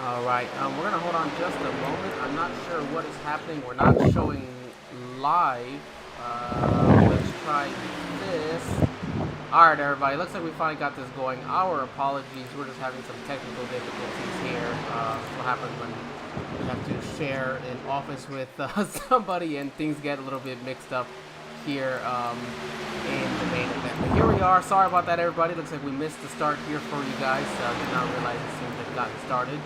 All right, we're gonna hold on just a moment. I'm not sure what is happening. We're not showing live. Let's try this. All right, everybody. Looks like we finally got this going. Our apologies. We're just having some technical difficulties here. What happens when we have to share an office with somebody and things get a little bit mixed up here in the main event. But here we are. Sorry about that, everybody. Looks like we missed the start here for you guys. Did not realize as soon as it got started.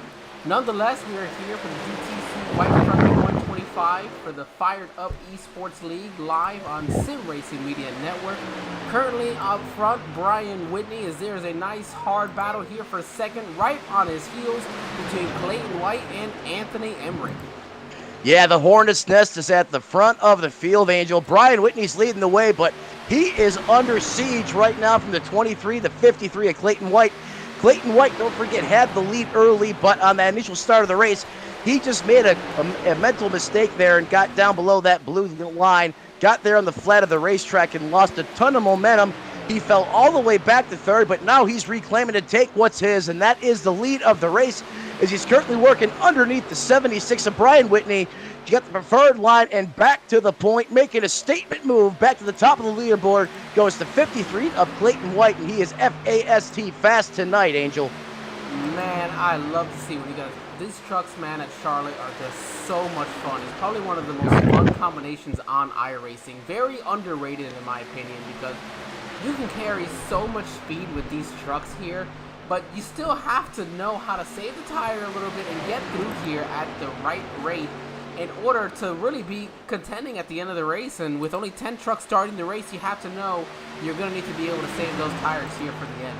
Nonetheless, we are here for the GTC White Truckin 125 for the Fired Up Esports League live on Racing Media Network. Currently up front, Brian Whitney, as there is a nice hard battle here for second, right on his heels between Clayton White and Anthony Emmerich. Yeah, the Hornets' Nest is at the front of the field, Angel. Brian Whitney's leading the way, but he is under siege right now from the 23, the 53 of Clayton White. Clayton White, don't forget, had the lead early, but on that initial start of the race, he just made a mental mistake there and got down below that blue line, got there on the flat of the racetrack and lost a ton of momentum. He fell all the way back to third, but now he's reclaiming to take what's his, and that is the lead of the race, as he's currently working underneath the 76 of Brian Whitney. You got the preferred line and back to the point, making a statement move back to the top of the leaderboard. Goes to 53 of Clayton White, and he is FAST fast tonight, Angel. Man, I love to see when you guys. These trucks, man, at Charlotte are just so much fun. It's probably one of the most fun combinations on iRacing. Very underrated in my opinion because you can carry so much speed with these trucks here, but you still have to know how to save the tire a little bit and get through here at the right rate in order to really be contending at the end of the race. And with only 10 trucks starting the race, you have to know you're going to need to be able to save those tires here for the end.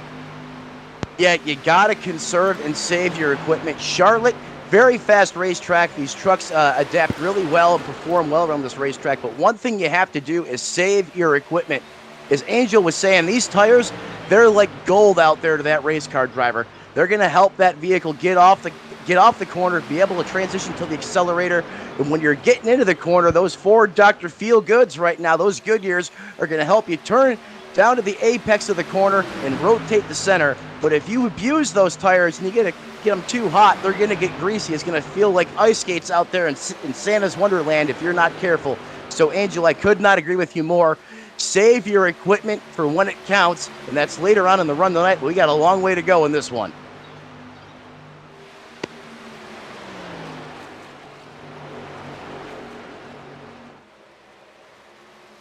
Yeah, you got to conserve and save your equipment. Charlotte, very fast racetrack. These trucks adapt really well and perform well around this racetrack. But one thing you have to do is save your equipment. As Angel was saying, these tires, they're like gold out there to that race car driver. They're going to help that vehicle get off the corner, be able to transition to the accelerator. And when you're getting into the corner, those Ford Dr. Feel-Goods right now, those Goodyears, are going to help you turn down to the apex of the corner and rotate the center. But if you abuse those tires and you get them too hot, they're going to get greasy. It's going to feel like ice skates out there in Santa's Wonderland if you're not careful. So, Angel, I could not agree with you more. Save your equipment for when it counts, and that's later on in the run tonight. We got a long way to go in this one.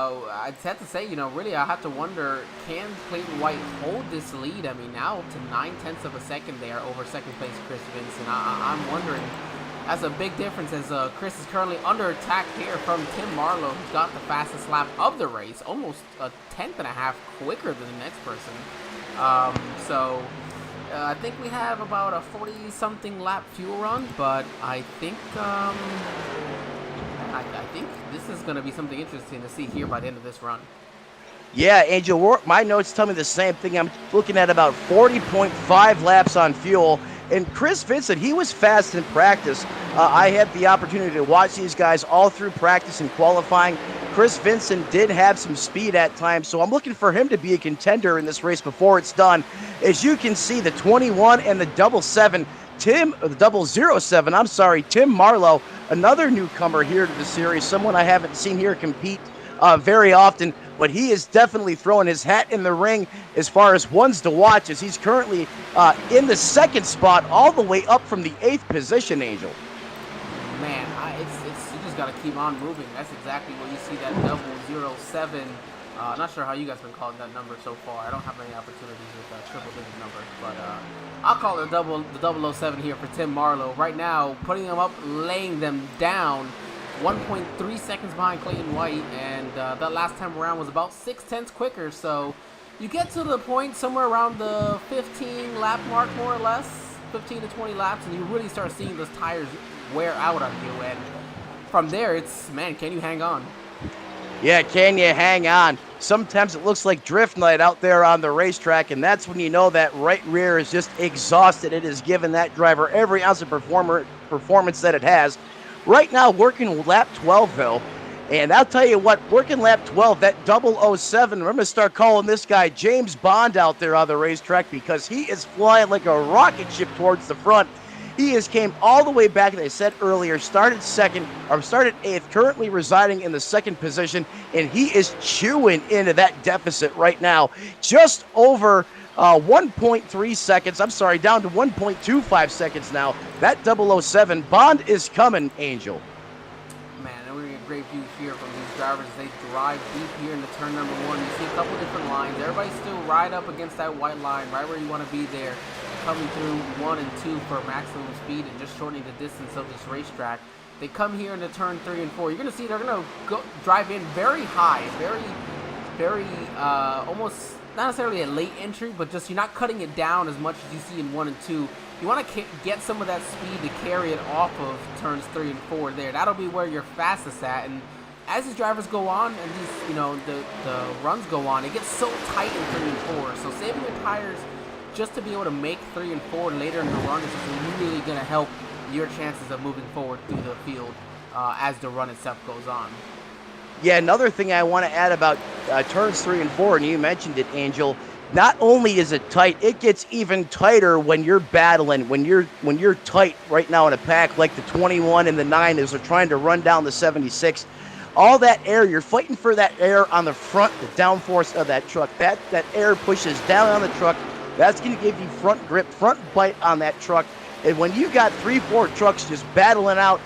Oh, I'd have to say, really, I have to wonder, can Clayton White hold this lead? I mean, now to 9/10 of a second there over second place Chris Vincent. I'm wondering, that's a big difference as Chris is currently under attack here from Tim Marlowe, who's got the fastest lap of the race, almost a tenth and a half quicker than the next person. I think we have about a 40-something lap fuel run, but I think I think this is going to be something interesting to see here by the end of this run. Yeah, Angel, my notes tell me the same thing. I'm looking at about 40.5 laps on fuel. And Chris Vincent, he was fast in practice. I had the opportunity to watch these guys all through practice and qualifying. Chris Vincent did have some speed at times, so I'm looking for him to be a contender in this race before it's done. As you can see, the 21 and the 777, Tim Marlowe, another newcomer here to the series, someone I haven't seen here compete very often, but he is definitely throwing his hat in the ring as far as ones to watch, as he's currently in the second spot, all the way up from the 8th position, Angel. Man, you just got to keep on moving. That's exactly what you see, that 007. Not sure how you guys have been calling that number so far. I don't have any opportunities with triple-digit numbers, but I'll call it the 007 here for Tim Marlowe. Right now, putting them up, laying them down, 1.3 seconds behind Clayton White, and that last time around was about 0.6 quicker. So you get to the point somewhere around the 15 lap mark, more or less, 15 to 20 laps, and you really start seeing those tires wear out on you. And from there, it's, man, can you hang on? Yeah, can you hang on? Sometimes it looks like drift night out there on the racetrack, and that's when you know that right rear is just exhausted. It has given that driver every ounce of performance that it has. Right now, working lap 12, though, and I'll tell you what, working lap 12, that 007, we're going to start calling this guy James Bond out there on the racetrack because he is flying like a rocket ship towards the front. He has came all the way back, as I said earlier, started eighth, currently residing in the second position, and he is chewing into that deficit right now. Just over 1.3 seconds. I'm sorry, down to 1.25 seconds now. That 007 Bond is coming, Angel. Man, and we're going to get a great view here from these drivers as they drive deep here into turn number 1. You see a couple different lines. Everybody's still right up against that white line, right where you want to be there, coming through 1 and 2 for maximum speed and just shortening the distance of this racetrack. They come here into turn 3 and 4. You're going to see they're going to drive in very high, very almost not necessarily a late entry, but just you're not cutting it down as much as you see in 1 and 2. You want to get some of that speed to carry it off of turns 3 and 4 there. That'll be where you're fastest at. And as these drivers go on and these, the runs go on, it gets so tight in 3 and 4. So saving your tires just to be able to make 3 and 4 later in the run is just really going to help your chances of moving forward through the field as the run itself goes on. Yeah, another thing I want to add about turns 3 and 4, and you mentioned it, Angel. Not only is it tight, it gets even tighter when you're battling, when you're tight right now in a pack like the 21 and the 9 as they're trying to run down the 76. All that air, you're fighting for that air on the front, the downforce of that truck. That air pushes down on the truck. That's going to give you front grip, front bite on that truck. And when you got 3-4 trucks just battling out,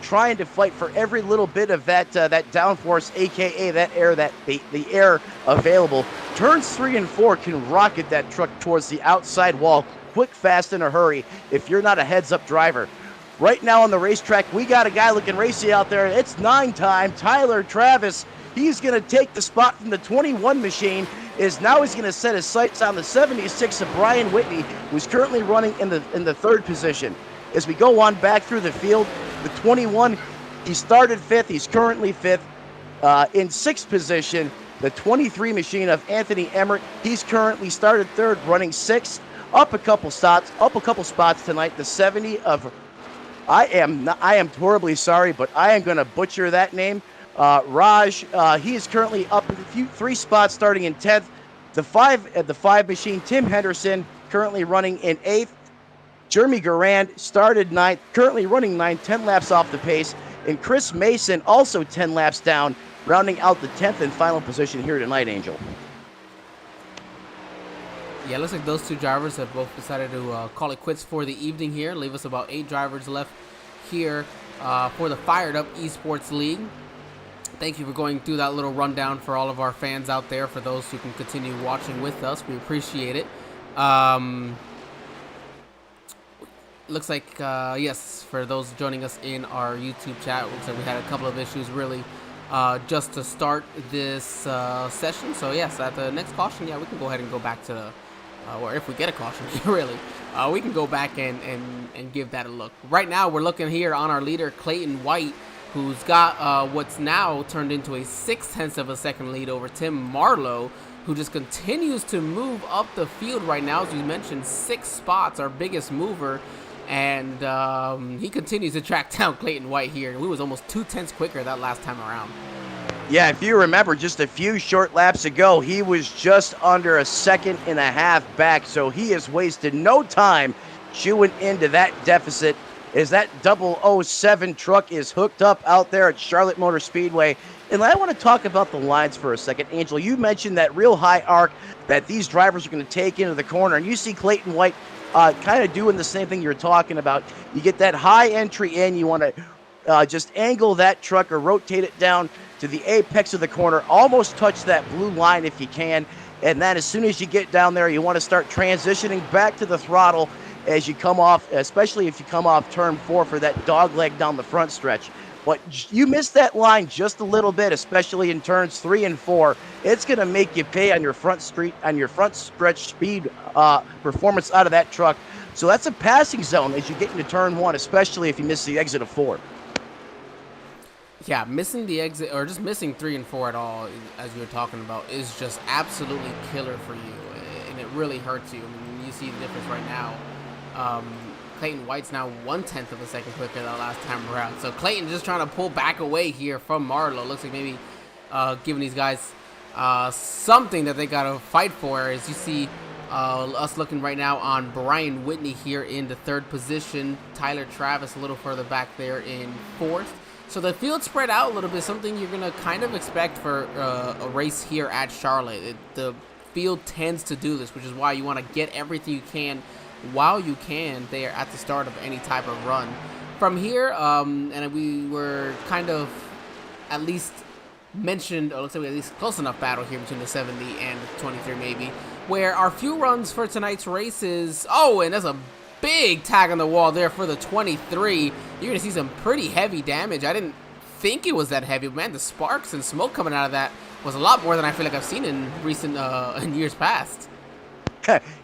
trying to fight for every little bit of that downforce, aka that air, the air available. Turns 3 and 4 can rocket that truck towards the outside wall, quick, fast, in a hurry. If you're not a heads-up driver, right now on the racetrack, we got a guy looking racy out there. It's 9 time. Tyler Travis. He's going to take the spot from the 21 machine. He's going to set his sights on the 76 of Brian Whitney, who's currently running in the third position. As we go on back through the field, the 21, he started 5th. He's currently 5th. In 6th position, the 23 machine of Anthony Emmerich. He's currently started 3rd, running 6th. Up a couple spots tonight. The 70 of, I am horribly sorry, but I am going to butcher that name. Raj. He is currently up 3 spots, starting in 10th. The 5 machine, Tim Henderson, currently running in 8th. Jeremy Garand started 9th, currently running 9th, 10 laps off the pace. And Chris Mason also 10 laps down, rounding out the 10th and final position here tonight, Angel. Yeah, it looks like those two drivers have both decided to call it quits for the evening here. Leave us about 8 drivers left here for the Fired Up Esports League. Thank you for going through that little rundown for all of our fans out there, for those who can continue watching with us. We appreciate it. Looks like, yes, for those joining us in our YouTube chat, looks like we had a couple of issues really just to start this session. So, yes, at the next caution, yeah, we can go ahead and go back to the, or if we get a caution, really, we can go back and give that a look. Right now, we're looking here on our leader, Clayton White, who's got what's now turned into a 0.6 of a second lead over Tim Marlowe, who just continues to move up the field right now. As we mentioned, 6 spots, our biggest mover. And he continues to track down Clayton White here. We was almost 0.2 quicker that last time around. Yeah, if you remember, just a few short laps ago, he was just under 1.5 seconds back. So he has wasted no time chewing into that deficit as that 007 truck is hooked up out there at Charlotte Motor Speedway. And I want to talk about the lines for a second. Angel, you mentioned that real high arc that these drivers are going to take into the corner. And you see Clayton White kind of doing the same thing you're talking about. You get that high entry in, you want to just angle that truck or rotate it down to the apex of the corner, almost touch that blue line if you can, and then as soon as you get down there, you want to start transitioning back to the throttle as you come off, especially if you come off turn 4 for that dog leg down the front stretch. But you missed that line just a little bit, especially in turns 3 and 4. It's going to make you pay on your front stretch speed performance out of that truck. So that's a passing zone as you get into turn 1, especially if you miss the exit of 4. Yeah, missing the exit, or just missing 3 and 4 at all, as you were talking about, is just absolutely killer for you, and it really hurts you. I mean, you see the difference right now. Clayton White's now 0.1 of a second quicker than last time around. So Clayton just trying to pull back away here from Marlowe. Looks like maybe giving these guys something that they got to fight for. As you see Us looking right now on Brian Whitney here in the 3rd position. Tyler Travis a little further back there in 4th. So the field spread out a little bit, something you're going to kind of expect for a race here at Charlotte. The field tends to do this, which is why you want to get everything you can while you can there at the start of any type of run. From here, and we were kind of at least mentioned, or looks like we at least close enough battle here between the 70 and the 23 maybe, where our few runs for tonight's races, and there's a big tag on the wall there for the 23. You're going to see some pretty heavy damage. I didn't think it was that heavy, but man, the sparks and smoke coming out of that was a lot more than I feel like I've seen in recent, in years past.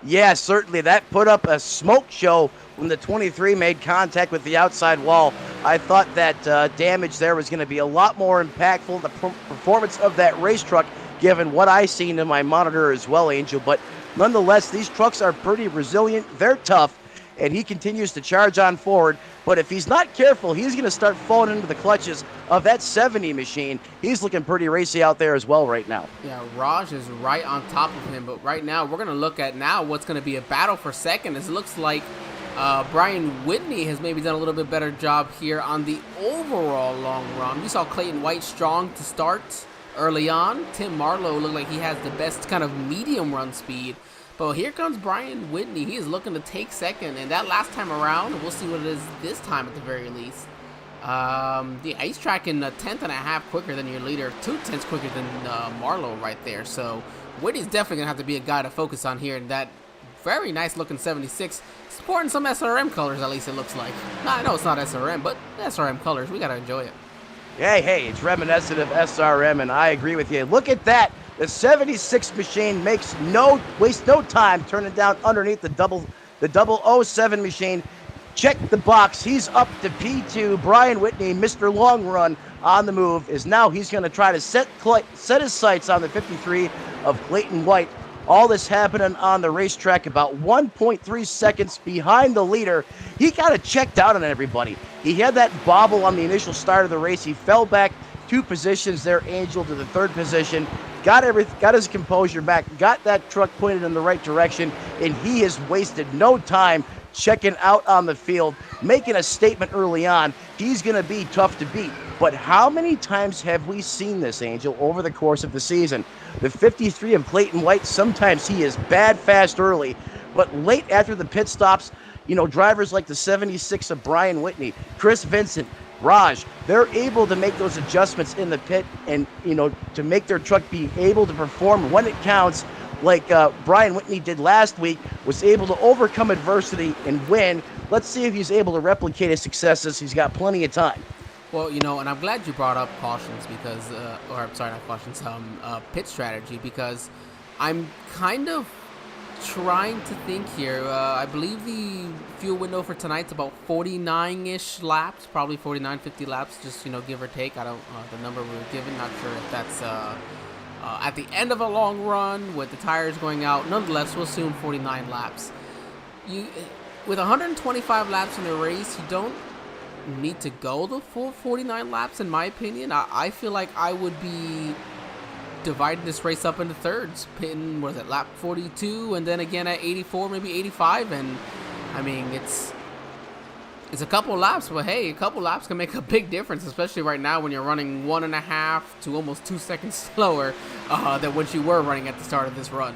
Yeah, certainly. That put up a smoke show when the 23 made contact with the outside wall. I thought that damage there was going to be a lot more impactful, the performance of that race truck, given what I seen in my monitor as well, Angel. But nonetheless, these trucks are pretty resilient. They're tough, and he continues to charge on forward. But if he's not careful, he's going to start falling into the clutches of that 70 machine. He's looking pretty racy out there as well right now. Yeah, Raj is right on top of him. But right now, we're going to look at now what's going to be a battle for second. As it looks like Brian Whitney has maybe done a little bit better job here on the overall long run. We saw Clayton White strong to start early on. Tim Marlowe looked like he has the best kind of medium run speed. But here comes Brian Whitney. He is looking to take second. And that last time around, we'll see what it is this time at the very least. Yeah, he's tracking a 10th and a half quicker than your leader. 2/10 quicker than Marlowe right there. So Whitney's definitely going to have to be a guy to focus on here. And that very nice looking 76. Sporting some SRM colors, at least it looks like. I know it's not SRM, but SRM colors. We got to enjoy it. Hey, it's reminiscent of SRM, and I agree with you. Look at that. The 76 machine wastes no time turning down underneath the 007 machine. Check the box. He's up to P2. Brian Whitney, Mr. Long Run, on the move. He's going to try to set his sights on the 53 of Clayton White. All this happening on the racetrack about 1.3 seconds behind the leader. He got it checked out on everybody. He had that bobble on the initial start of the race. He fell back 2 positions there, Angel, to the 3rd position. Got his composure back, got that truck pointed in the right direction, and he has wasted no time checking out on the field, making a statement early on. He's going to be tough to beat. But how many times have we seen this, Angel, over the course of the season? The 53 of Clayton White, sometimes he is bad fast early, but late after the pit stops, drivers like the 76 of Brian Whitney, Chris Vincent, Raj, they're able to make those adjustments in the pit and, to make their truck be able to perform when it counts, like Brian Whitney did last week, was able to overcome adversity and win. Let's see if he's able to replicate his successes. He's got plenty of time. Well, and I'm glad you brought up cautions because, pit strategy, because I'm kind of trying to think here. I believe the fuel window for tonight's about 49-ish laps, probably 49, 50 laps, just, give or take. I don't, the number we were given, not sure if that's at the end of a long run with the tires going out. Nonetheless, we'll assume 49 laps. With 125 laps in the race, you don't need to go the full 49 laps, in my opinion. I feel like I would be dividing this race up into thirds, pitting, lap 42, and then again at 84, maybe 85, and I mean, it's a couple laps, but hey, a couple laps can make a big difference, especially right now when you're running 1.5 to almost 2 seconds slower than what you were running at the start of this run.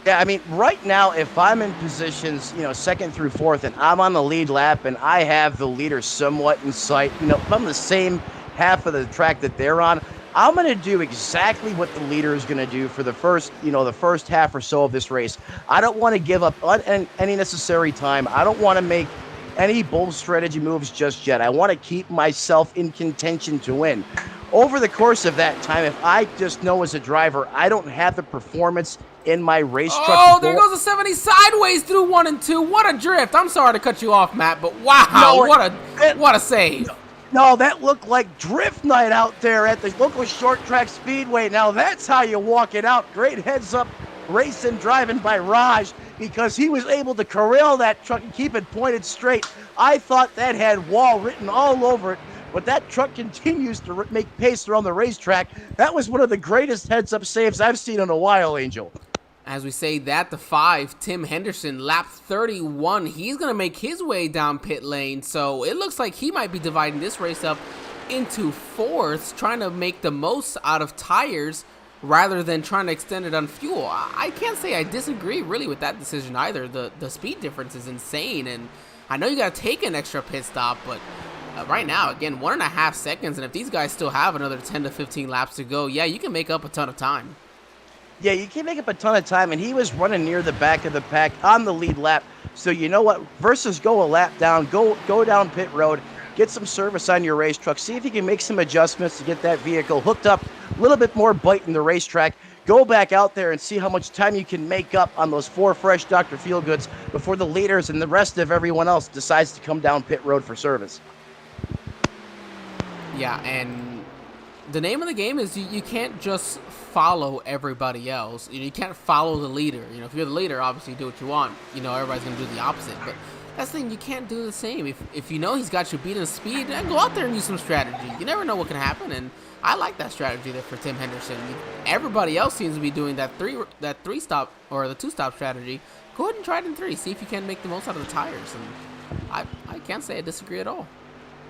Yeah, I mean, right now, if I'm in positions, 2nd through 4th, and I'm on the lead lap, and I have the leader somewhat in sight, if I'm the same half of the track that they're on, I'm going to do exactly what the leader is going to do for the first half or so of this race. I don't want to give up any necessary time. I don't want to make any bold strategy moves just yet. I want to keep myself in contention to win. Over the course of that time, if I just know as a driver, I don't have the performance in my race truck. Oh, there goes the 70 sideways through 1 and 2. What a drift. I'm sorry to cut you off, Matt, but wow, what a save. No, that looked like drift night out there at the local short track speedway. Now that's how you walk it out. Great heads up racing, driving by Raj, because he was able to corral that truck and keep it pointed straight. I thought that had wall written all over it, but that truck continues to make pace around the racetrack. That was one of the greatest heads up saves I've seen in a while, Angel. As we say that, the 5, Tim Henderson, lap 31. He's going to make his way down pit lane. So it looks like he might be dividing this race up into fourths, trying to make the most out of tires rather than trying to extend it on fuel. I can't say I disagree really with that decision either. The speed difference is insane, and I know you got to take an extra pit stop, but right now, again, 1.5 seconds, and if these guys still have another 10 to 15 laps to go, yeah, you can make up a ton of time. Yeah, you can make up a ton of time, and he was running near the back of the pack on the lead lap. So you know what? Versus go a lap down, go down pit road, get some service on your race truck, see if you can make some adjustments to get that vehicle hooked up, a little bit more bite in the racetrack. Go back out there and see how much time you can make up on those 4 fresh Dr. Feelgoods before the leaders and the rest of everyone else decides to come down pit road for service. Yeah, and the name of the game is you can't just follow everybody else. You can't follow the leader. If you're the leader, obviously you do what you want. Everybody's going to do the opposite. But that's the thing, you can't do the same. If you know he's got you beat in speed, then go out there and use some strategy. You never know what can happen, and I like that strategy there for Tim Henderson. Everybody else seems to be doing that three stop or the 2-stop strategy. Go ahead and try it in 3. See if you can make the most out of the tires. And I can't say I disagree at all.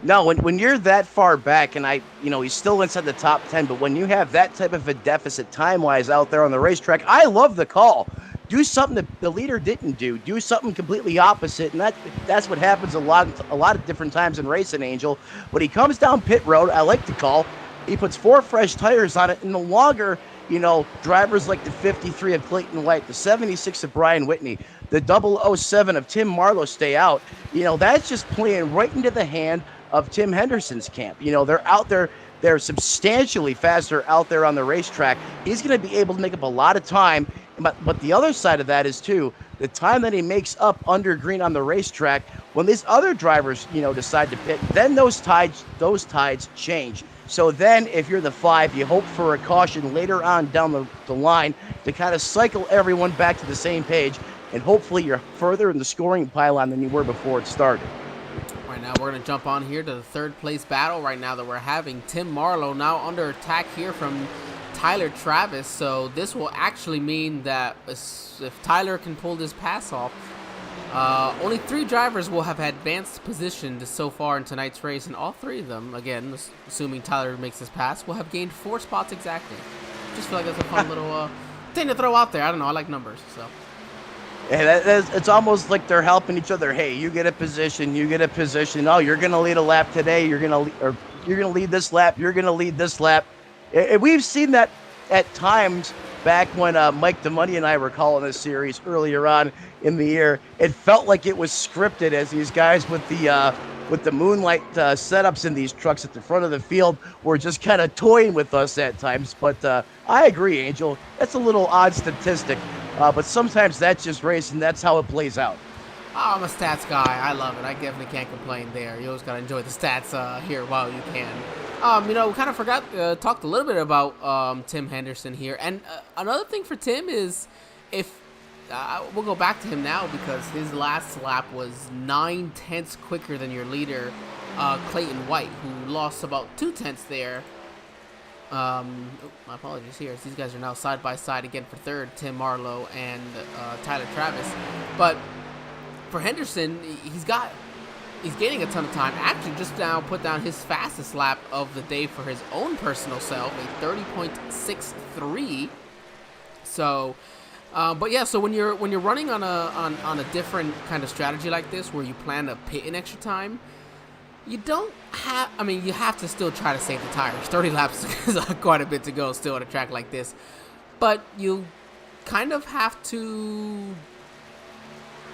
No, when you're that far back, and he's still inside the top 10, but when you have that type of a deficit time-wise out there on the racetrack, I love the call. Do something that the leader didn't do. Do something completely opposite, and that's what happens a lot of different times in racing, Angel. When he comes down pit road, I like the call. He puts 4 fresh tires on it, and the longer, drivers like the 53 of Clayton White, the 76 of Brian Whitney, the 007 of Tim Marlowe stay out, that's just playing right into the hand of Tim Henderson's camp. They're out there. They're substantially faster out there on the racetrack. He's going to be able to make up a lot of time. But the other side of that is, too, the time that he makes up under green on the racetrack, when these other drivers, decide to pit, then those tides change. So then if you're the 5, you hope for a caution later on down the line to kind of cycle everyone back to the same page. And hopefully you're further in the scoring pylon than you were before it started. Right now, we're going to jump on here to the 3rd place battle right now that we're having. Tim Marlowe now under attack here from Tyler Travis. So this will actually mean that if Tyler can pull this pass off, only 3 drivers will have advanced position so far in tonight's race. And all 3 of them, again, assuming Tyler makes this pass, will have gained 4 spots exactly. Just feel like that's a fun little thing to throw out there. I don't know. I like numbers, so. Yeah, it's almost like they're helping each other. Hey, you get a position, you get a position. Oh, you're gonna lead a lap today. You're gonna lead this lap. You're gonna lead this lap. And we've seen that at times back when Mike DeMoney and I were calling this series earlier on in the year. It felt like it was scripted as these guys with the moonlight setups in these trucks at the front of the field were just kind of toying with us at times. But I agree, Angel. That's a little odd statistic. But sometimes that's just racing. That's how it plays out. Oh, I'm a stats guy. I love it. I definitely can't complain there. You always got to enjoy the stats here while you can. We kind of talked a little bit about Tim Henderson here. And another thing for Tim is we'll go back to him now because his last lap was 9/10 quicker than your leader, Clayton White, who lost about 2/10 there. My apologies here. These guys are now side by side again for 3rd, Tim Marlowe and Tyler Travis. But for Henderson, he's gaining a ton of time. Actually, just now put down his fastest lap of the day for his own personal self, a 30.63. So, but yeah. So when you're running on a different kind of strategy like this, where you plan to pit in extra time, you have to still try to save the tires. 30 laps is quite a bit to go still on a track like this. But you kind of have to,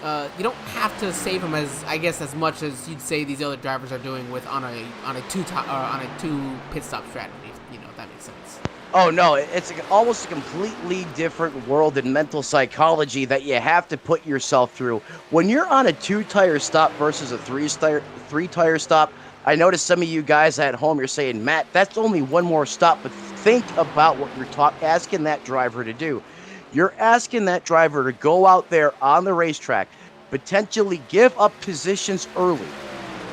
you don't have to save them as much as you'd say these other drivers are doing on a 2 pit stop strategy, if that makes sense. Oh, no, it's almost a completely different world in mental psychology that you have to put yourself through. When you're on a 2-tire stop versus a 3-tire stop, I noticed some of you guys at home, you're saying, Matt, that's only one more stop, but think about what you're asking that driver to do. You're asking that driver to go out there on the racetrack, potentially give up positions early,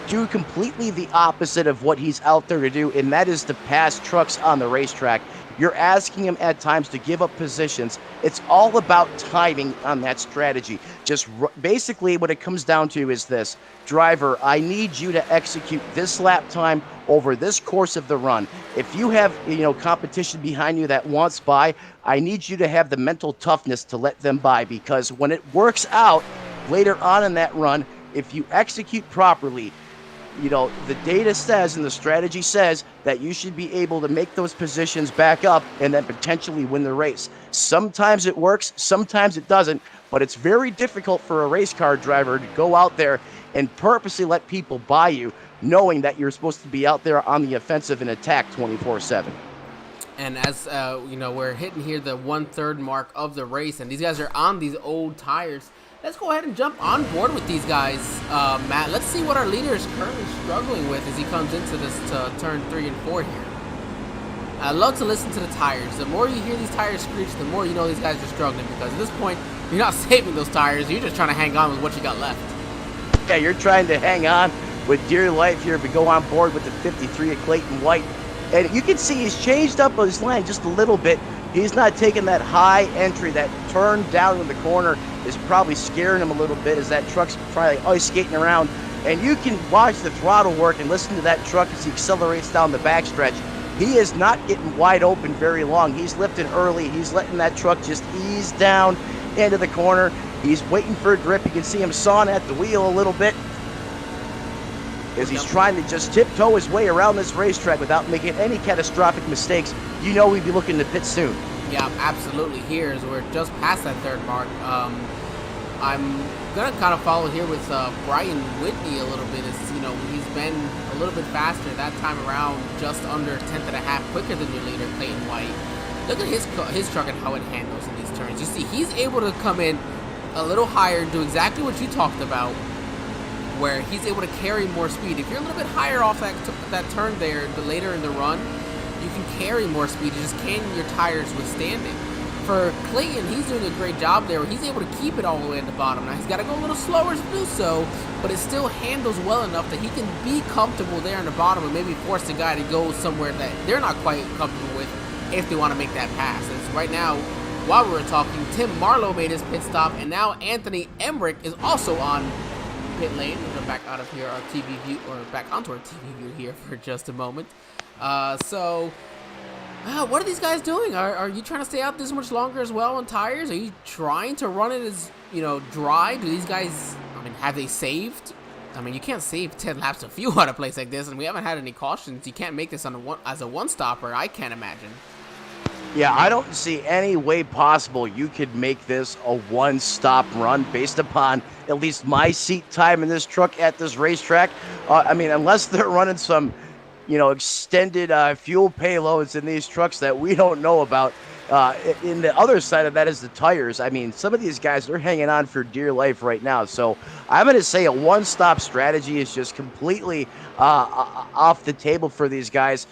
do completely the opposite of what he's out there to do, and that is to pass trucks on the racetrack. You're asking him at times to give up positions. It's all about timing on that strategy. Just basically what it comes down to is this: driver, I need you to execute this lap time over this course of the run. If you have, competition behind you that wants by, I need you to have the mental toughness to let them by, because when it works out later on in that run, if you execute properly, the data says and the strategy says that you should be able to make those positions back up and then potentially win the race. Sometimes it works, sometimes it doesn't, but it's very difficult for a race car driver to go out there and purposely let people by you, knowing that you're supposed to be out there on the offensive and attack 24/7. And as we're hitting here the 1/3 mark of the race, and these guys are on these old tires. Let's go ahead and jump on board with these guys, Matt. Let's see what our leader is currently struggling with as he comes into this turn 3 and 4 here. I love to listen to the tires. The more you hear these tires screech, the more you know these guys are struggling, because at this point, you're not saving those tires. You're just trying to hang on with what you got left. Yeah, you're trying to hang on with dear life here. We go on board with the 53 of Clayton White. And you can see he's changed up his line just a little bit. He's not taking that high entry. That turn down in the corner is probably scaring him a little bit, as that truck's probably always skating around. And you can watch the throttle work and listen to that truck as he accelerates down the backstretch. He is not getting wide open very long. He's lifting early. He's letting that truck just ease down into the corner. He's waiting for a grip. You can see him sawing at the wheel a little bit as he's trying to just tiptoe his way around this racetrack without making any catastrophic mistakes. We'd be looking to pit soon. Yeah, absolutely. Here, as we're just past that 3rd mark, I'm going to kind of follow here with Brian Whitney a little bit. As he's been a little bit faster that time around, just under a 10th and a half quicker than your leader, Clayton White. Look at his truck and how it handles in these turns. You see, he's able to come in a little higher and do exactly what you talked about, where he's able to carry more speed. If you're a little bit higher off that turn there, the later in the run, you can carry more speed. You just can your tires withstand it. For Clayton, he's doing a great job there, where he's able to keep it all the way at the bottom. Now, he's got to go a little slower to do so, but it still handles well enough that he can be comfortable there in the bottom and maybe force the guy to go somewhere that they're not quite comfortable with if they want to make that pass. As right now, while we were talking, Tim Marlowe made his pit stop, and now Anthony Emmerich is also on pit lane. We're back out of here, our TV view, or back onto our TV view here for just a moment. What are these guys doing? Are you trying to stay out this much longer as well on tires? Are you trying to run it as, dry? Do these guys, have they saved? You can't save 10 laps of fuel at a place like this, and we haven't had any cautions. You can't make this as a one-stopper, I can't imagine. Yeah, I don't see any way possible you could make this a one-stop run based upon at least my seat time in this truck at this racetrack. Unless they're running some, extended fuel payloads in these trucks that we don't know about. In the other side of that is the tires. Some of these guys, they're hanging on for dear life right now. So I'm going to say a one-stop strategy is just completely off the table for these guys.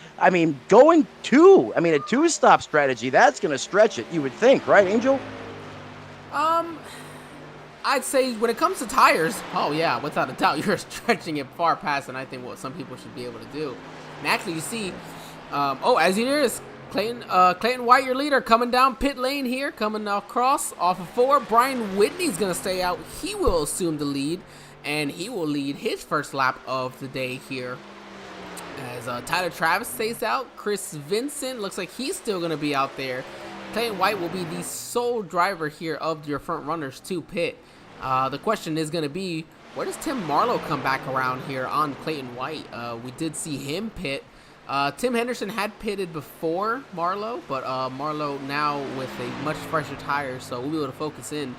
Going a two-stop strategy, that's going to stretch it, you would think, right, Angel? I'd say when it comes to tires, oh yeah, without a doubt, you're stretching it far past than I think what some people should be able to do. And actually, you see, as you notice, Clayton White, your leader, coming down pit lane here, coming across off of 4. Brian Whitney's going to stay out. He will assume the lead, and he will lead his first lap of the day here. As Tyler Travis stays out, Chris Vincent looks like he's still going to be out there. Clayton White will be the sole driver here of your front runners to pit. The question is going to be, where does Tim Marlowe come back around here on Clayton White? We did see him pit. Tim Henderson had pitted before Marlowe, but Marlowe now with a much fresher tire, so we'll be able to focus in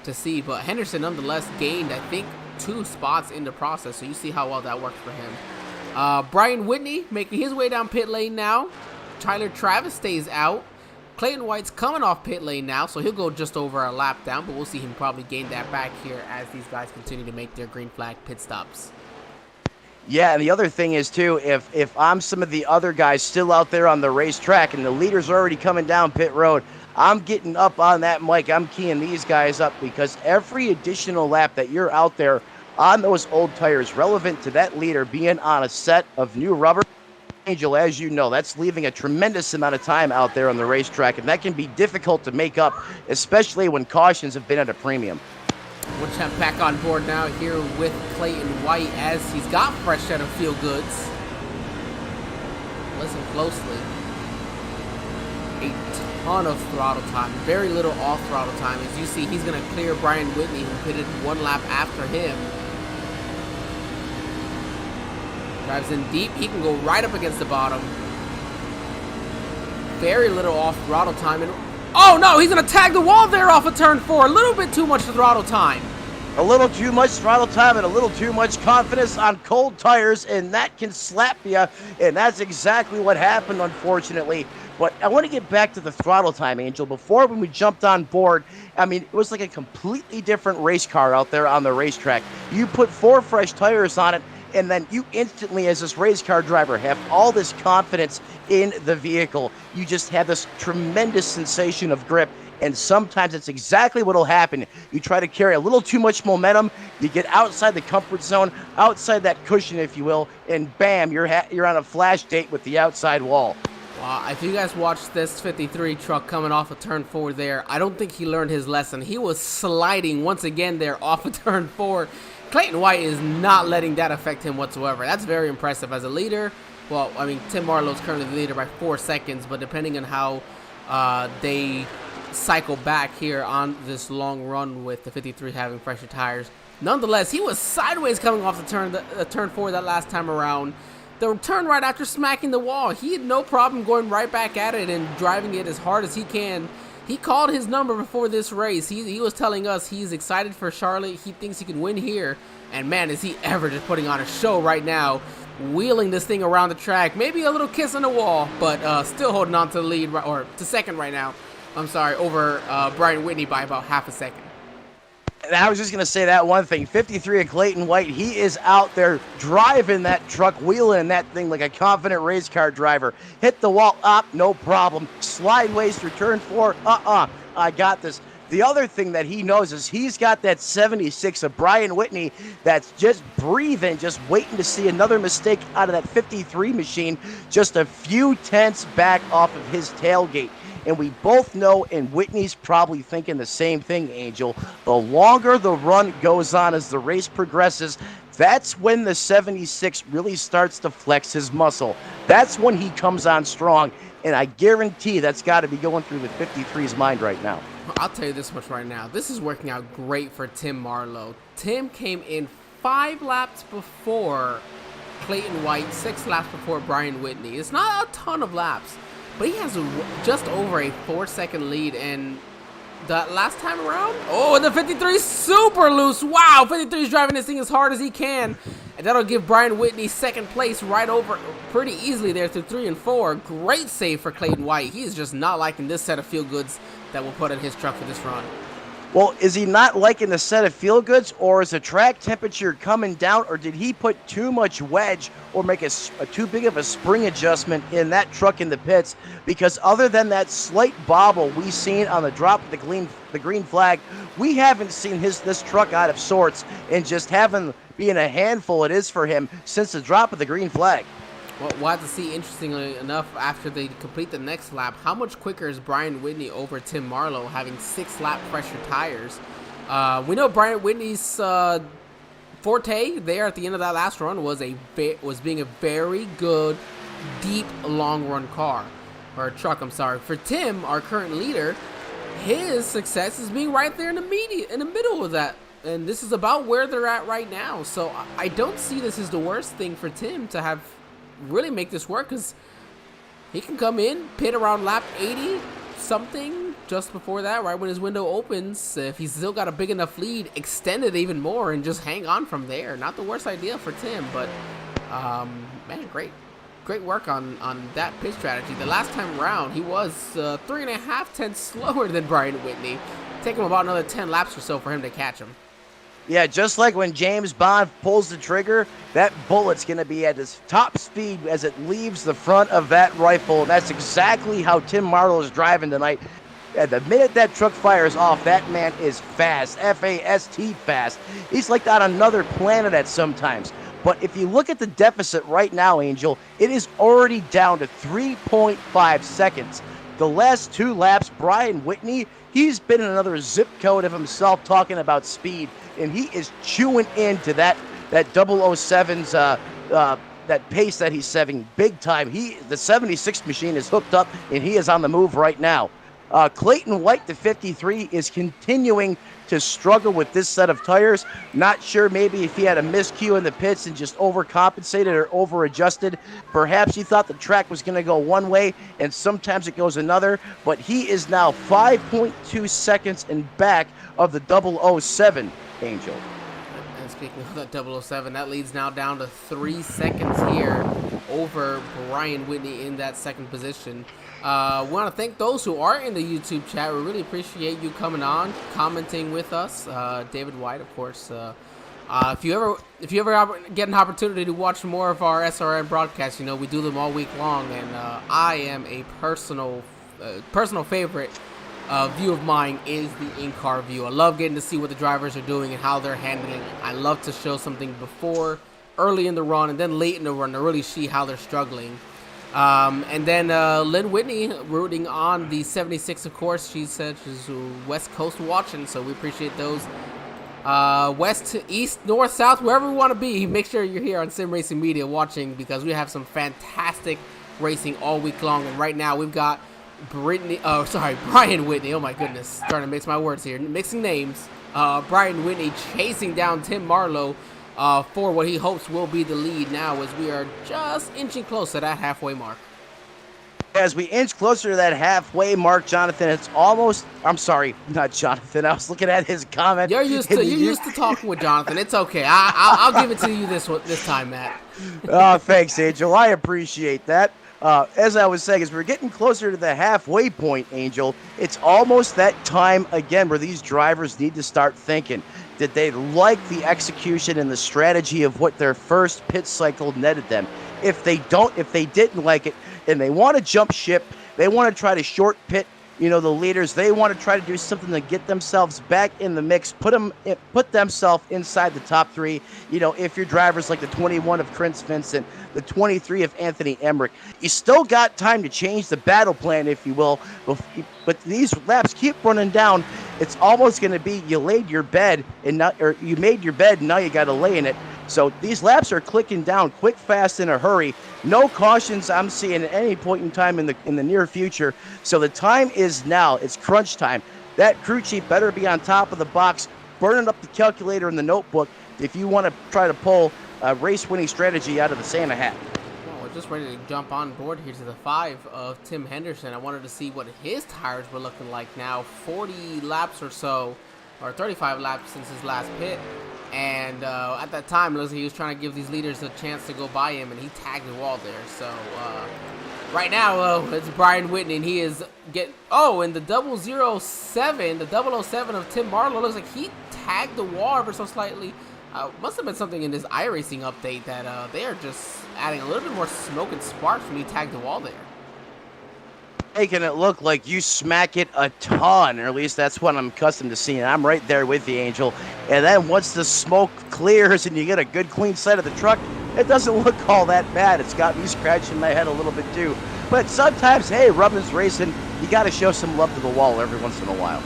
to see. But Henderson nonetheless gained, I think, 2 spots in the process, so you see how well that worked for him. Brian Whitney making his way down pit lane now. Tyler Travis stays out. Clayton White's coming off pit lane now, so he'll go just over a lap down, but we'll see him probably gain that back here as these guys continue to make their green flag pit stops. Yeah, and the other thing is, too, if I'm some of the other guys still out there on the racetrack and the leader's already coming down pit road, I'm getting up on that mic. I'm keying these guys up, because every additional lap that you're out there on those old tires, relevant to that leader being on a set of new rubber, Angel, as you know, that's leaving a tremendous amount of time out there on the racetrack, and that can be difficult to make up, especially when cautions have been at a premium. We'll jump back on board now here with Clayton White as he's got fresh set of feel goods. Listen closely. A ton of throttle time, very little off throttle time. As you see, he's going to clear Brian Whitney, who pitted one lap after him. Drives in deep. He can go right up against the bottom. Very little off throttle time. And oh no, he's going to tag the wall there off of turn 4. A little bit too much throttle time. A little too much throttle time and a little too much confidence on cold tires, and that can slap you, and that's exactly what happened, unfortunately. But I want to get back to the throttle time, Angel. Before, when we jumped on board, I mean, it was like a completely different race car out there on the racetrack. You put 4 fresh tires on it, and then you instantly, as this race car driver, have all this confidence in the vehicle. You just have this tremendous sensation of grip, and sometimes it's exactly what will happen. You try to carry a little too much momentum, you get outside the comfort zone, outside that cushion, if you will, and bam, you're on a flash date with the outside wall. Wow, if you guys watched this 53 truck coming off of turn 4 there, I don't think he learned his lesson. He was sliding once again there off of turn 4. Clayton White is not letting that affect him whatsoever. That's very impressive as a leader. Well, I mean, Tim Marlowe's currently the leader by 4 seconds, but depending on how they cycle back here on this long run with the 53 having fresher tires. Nonetheless, he was sideways coming off the turn 4 that last time around. The turn right after smacking the wall, he had no problem going right back at it and driving it as hard as he can. He called his number before this race. He was telling us he's excited for Charlotte. He thinks he can win here. And man, is he ever just putting on a show right now, wheeling this thing around the track. Maybe a little kiss on the wall, but still holding on to the lead, or to second right now. I'm sorry, over Brian Whitney by about half a second. And I was just going to say that one thing. 53 of Clayton White, he is out there driving that truck, wheeling that thing like a confident race car driver. Hit the wall up, no problem. Slideways through turn 4, I got this. The other thing that he knows is he's got that 76 of Brian Whitney that's just breathing, just waiting to see another mistake out of that 53 machine, just a few tenths back off of his tailgate. And we both know, and Whitney's probably thinking the same thing, Angel, the longer the run goes on as the race progresses, that's when the 76 really starts to flex his muscle. That's when he comes on strong, and I guarantee that's got to be going through the 53's mind right now. I'll tell you this much right now. This is working out great for Tim Marlowe. Tim came in 5 laps before Clayton White, 6 laps before Brian Whitney. It's not a ton of laps, but he has just over a 4-second lead, and that last time around, oh, the 53 is super loose. Wow, 53 is driving this thing as hard as he can, and that'll give Brian Whitney second place right over pretty easily there through 3 and 4. Great save for Clayton White. He is just not liking this set of feel goods that will put in his truck for this run. Well, is he not liking the set of feel goods, or is the track temperature coming down, or did he put too much wedge or make a too big of a spring adjustment in that truck in the pits? Because other than that slight bobble we seen on the drop of the green flag, we haven't seen this truck out of sorts, and just being a handful it is for him since the drop of the green flag. Well, we'll have to see, interestingly enough, after they complete the next lap, how much quicker is Brian Whitney over Tim Marlowe having 6-lap fresher tires. We know Brian Whitney's forte there at the end of that last run was being a very good, deep, long-run car. Or truck, I'm sorry. For Tim, our current leader, his success is being right there in the middle of that. And this is about where they're at right now. So I don't see this as the worst thing for Tim to have really make this work, because he can come in, pit around lap 80 something just before that, right when his window opens. If he's still got a big enough lead, extend it even more and just hang on from there. Not the worst idea for Tim, but man, great work on that pit strategy. The last time around, he was 3.5 tenths slower than Brian Whitney. Take him about another 10 laps or so for him to catch him. Yeah, just like when James Bond pulls the trigger, that bullet's going to be at its top speed as it leaves the front of that rifle. And that's exactly how Tim Marlowe is driving tonight. At the minute that truck fires off, that man is fast, F-A-S-T fast. He's like on another planet at sometimes. But if you look at the deficit right now, Angel, it is already down to 3.5 seconds. The last 2 laps, Brian Whitney, he's been in another zip code of himself talking about speed, and he is chewing into that 007's that pace that he's setting big time. The 76 machine is hooked up, and he is on the move right now. Clayton White, the 53, is continuing to struggle with this set of tires. Not sure maybe if he had a miscue in the pits and just overcompensated or over-adjusted. Perhaps he thought the track was going to go one way, and sometimes it goes another. But he is now 5.2 seconds in back of the 007, Angel. And speaking of that 007, that leads now down to 3 seconds here over Brian Whitney in that second position. We want to thank those who are in the YouTube chat. We really appreciate you coming on, commenting with us. David White, of course. If you ever get an opportunity to watch more of our SRN broadcasts, you know we do them all week long, and I am a personal favorite view of mine is the in-car view. I love getting to see what the drivers are doing and how they're handling. I love to show something before, early in the run, and then late in the run to really see how they're struggling. And then Lynn Whitney rooting on the 76, of course. She said she's West Coast watching, so we appreciate those. West, east, north, south, wherever we want to be, make sure you're here on Sim Racing Media watching, because we have some fantastic racing all week long. And right now we've got Brian Whitney. Oh my goodness, starting to mix my words here, mixing names. Brian Whitney chasing down Tim Marlowe for what he hopes will be the lead now, as we are just inching close to that halfway mark. As we inch closer to that halfway mark, Jonathan, it's almost... I'm sorry, not Jonathan. I was looking at his comment. You're used to talking with Jonathan. It's okay. I'll give it to you this time, Matt. Oh, thanks, Angel. I appreciate that. As I was saying, as we're getting closer to the halfway point, Angel, it's almost that time again where these drivers need to start thinking. Did they like the execution and the strategy of what their first pit cycle netted them? If they didn't like it, and they want to jump ship, they want to try to short pit, the leaders, they want to try to do something to get themselves back in the mix, put themselves inside the top 3. If your drivers like the 21 of Chris Vincent, the 23 of Anthony Emmerich, you still got time to change the battle plan, if you will. But these laps keep running down. It's almost going to be you laid your bed you made your bed and now you got to lay in it. So these laps are clicking down quick, fast, in a hurry. No cautions I'm seeing at any point in time in the near future. So the time is now. It's crunch time. That crew chief better be on top of the box, burning up the calculator in the notebook if you want to try to pull a race-winning strategy out of the Santa hat. Well, we're just ready to jump on board here to the 5 of Tim Henderson. I wanted to see what his tires were looking like now. 40 laps or so, or 35 laps since his last pit. And at that time, it looks like he was trying to give these leaders a chance to go by him, and he tagged the wall there. So right now, it's Brian Whitney, and he is and the 007 of Tim Marlowe looks like he tagged the wall ever so slightly. Must have been something in this iRacing update that they are just adding a little bit more smoke and sparks when he tagged the wall there. Making it look like you smack it a ton, or at least that's what I'm accustomed to seeing. I'm right there with the Angel. And then once the smoke clears and you get a good clean sight of the truck, it doesn't look all that bad. It's got me scratching my head a little bit too. But sometimes, hey, rubbing's racing. You got to show some love to the wall every once in a while.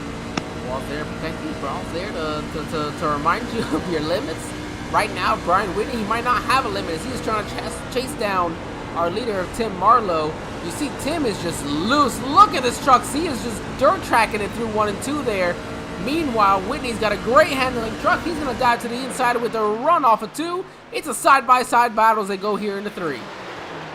Wall's there to protect you, Brawl's there to remind you of your limits. Right now, Brian Whitney, he might not have a limit as he's trying to chase down our leader of Tim Marlowe. You see Tim is just loose. Look at his trucks. He is just dirt tracking it through 1 and 2 there. Meanwhile, Whitney's got a great handling truck. He's going to dive to the inside with a run off of 2. It's a side-by-side battle as they go here into 3.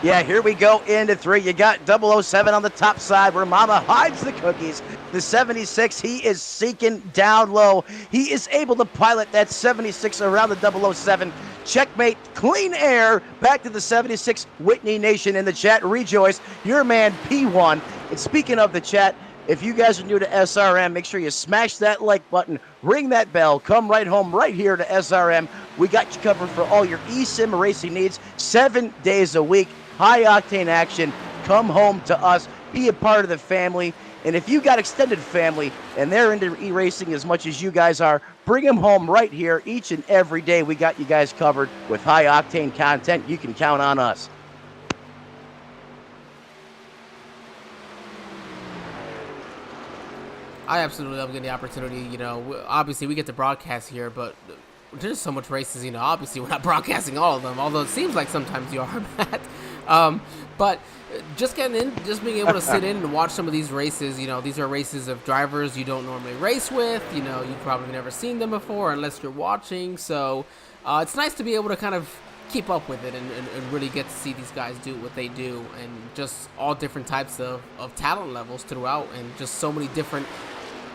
Yeah, here we go into 3. You got 007 on the top side where Mama hides the cookies. The 76, he is seeking down low. He is able to pilot that 76 around the 007. Checkmate, clean air, back to the 76. Whitney Nation in the chat, rejoice. Your man P1. And speaking of the chat, if you guys are new to SRM, make sure you smash that like button, ring that bell, come right home right here to SRM. We got you covered for all your eSIM racing needs, 7 days a week. High octane action. Come home to us. Be a part of the family. And if you got extended family and they're into e-racing as much as you guys are, bring them home right here each and every day. We got you guys covered with high-octane content. You can count on us. I absolutely love getting the opportunity. You know, obviously we get to broadcast here, but there's so much races. You know, obviously we're not broadcasting all of them, although it seems like sometimes you are, Matt. But just getting in, just being able to sit in and watch some of these races. You know, these are races of drivers you don't normally race with. You know, you've probably never seen them before unless you're watching. So it's nice to be able to kind of keep up with it and really get to see these guys do what they do, and just all different types of talent levels throughout, and just so many different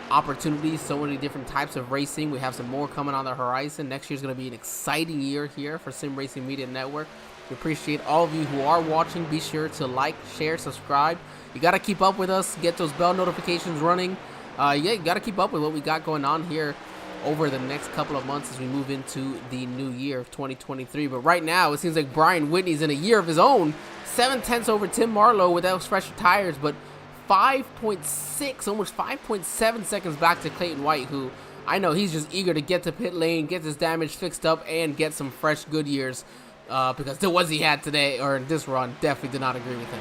opportunities, so many different types of racing. We have some more coming on the horizon. Next year's going to be an exciting year here for Sim Racing Media Network. We appreciate all of you who are watching. Be sure to like, share, subscribe. You got to keep up with us, get those bell notifications running. You got to keep up with what we got going on here over the next couple of months as we move into the new year of 2023. But right now, it seems like Brian Whitney's in a year of his own. 7/10 over Tim Marlowe without fresher tires, but 5.6, almost 5.7 seconds back to Clayton White, who I know he's just eager to get to pit lane, get his damage fixed up, and get some fresh Goodyears, because the ones he had today, or in this run, definitely did not agree with him.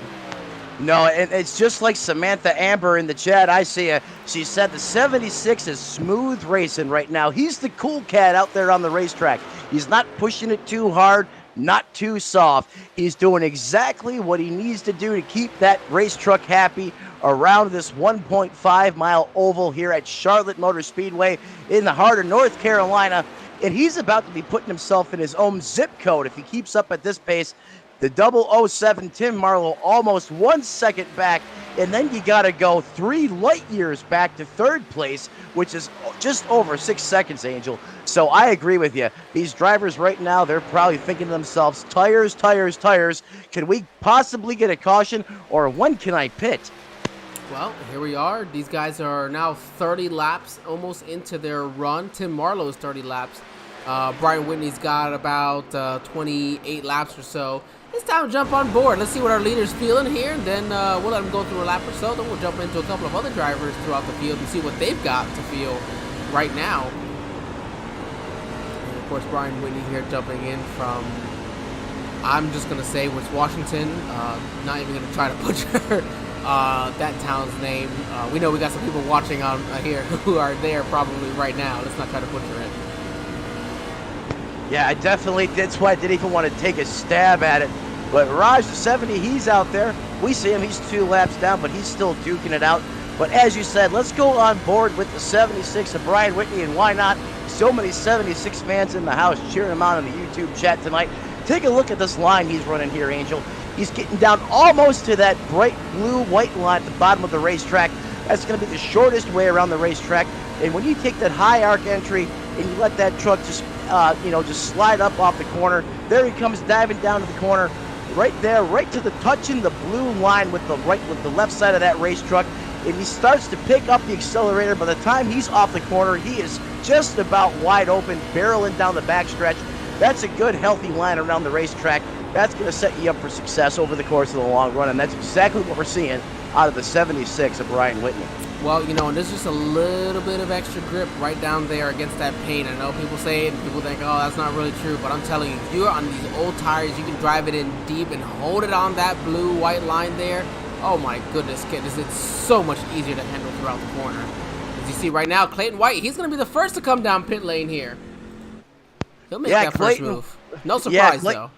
No, and it's just like Samantha Amber in the chat. I see her. She said the 76 is smooth racing right now. He's the cool cat out there on the racetrack. He's not pushing it too hard, not too soft. He's doing exactly what he needs to do to keep that race truck happy around this 1.5-mile oval here at Charlotte Motor Speedway in the heart of North Carolina. And he's about to be putting himself in his own zip code if he keeps up at this pace. The 007 Tim Marlowe almost 1 second back, and then you got to go 3 light years back to third place, which is just over 6 seconds, Angel. So I agree with you. These drivers right now, they're probably thinking to themselves, tires, tires, tires. Can we possibly get a caution, or when can I pit? Well, here we are. These guys are now 30 laps almost into their run. Tim Marlowe's 30 laps. Brian Whitney's got about 28 laps or so. It's time to jump on board. Let's see what our leader's feeling here, and then we'll let them go through a lap or so. Then we'll jump into a couple of other drivers throughout the field and see what they've got to feel right now. And of course, Brian Whitney here jumping in from, I'm just going to say, what's Washington. Not even going to try to butcher that town's name. We know we got some people watching on here who are there probably right now. Let's not try to butcher it. Yeah, I definitely, that's why I didn't even want to take a stab at it. But Raj, the 70, he's out there. We see him, he's 2 laps down, but he's still duking it out. But as you said, let's go on board with the 76 of Brian Whitney, and why not? So many 76 fans in the house cheering him on in the YouTube chat tonight. Take a look at this line he's running here, Angel. He's getting down almost to that bright blue-white line at the bottom of the racetrack. That's going to be the shortest way around the racetrack. And when you take that high arc entry and you let that truck just just slide up off the corner, there he comes diving down to the corner, right there, right to the touching the blue line with the left side of that race truck. And he starts to pick up the accelerator. By the time he's off the corner, he is just about wide open, barreling down the backstretch. That's a good, healthy line around the racetrack. That's going to set you up for success over the course of the long run, and that's exactly what we're seeing out of the 76 of Brian Whitney. Well, you know, and there's just a little bit of extra grip right down there against that paint. I know people say it and people think, oh, that's not really true, but I'm telling you, if you're on these old tires, you can drive it in deep and hold it on that blue-white line there. Oh my goodness, it's so much easier to handle throughout the corner. As you see right now, Clayton White, he's going to be the first to come down pit lane here. He'll make that first move. No surprise, though.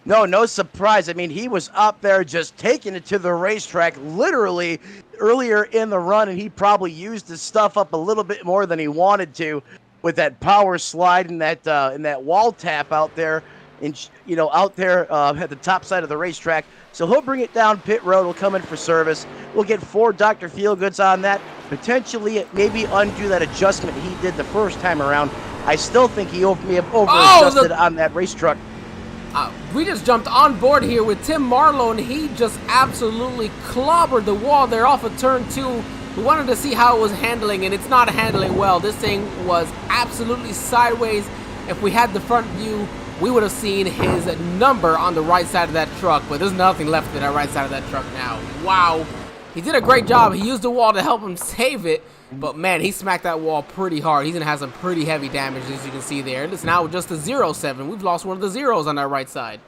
No surprise. I mean, he was up there just taking it to the racetrack literally earlier in the run, and he probably used his stuff up a little bit more than he wanted to with that power slide and that wall tap out there, out there at the top side of the racetrack. So he'll bring it down pit road. He'll come in for service. We'll get 4 Dr. Feelgoods on that. Potentially, maybe undo that adjustment he did the first time around. I still think he may have over-adjusted on that race truck. We just jumped on board here with Tim Marlowe, and he just absolutely clobbered the wall there off of turn 2. We wanted to see how it was handling, and it's not handling well. This thing was absolutely sideways. If we had the front view, we would have seen his number on the right side of that truck, but there's nothing left of that right side of that truck now. Wow. He did a great job. He used the wall to help him save it. But, man, he smacked that wall pretty hard. He's going to have some pretty heavy damage, as you can see there. It's now just a 0-7. We've lost one of the zeros on our right side.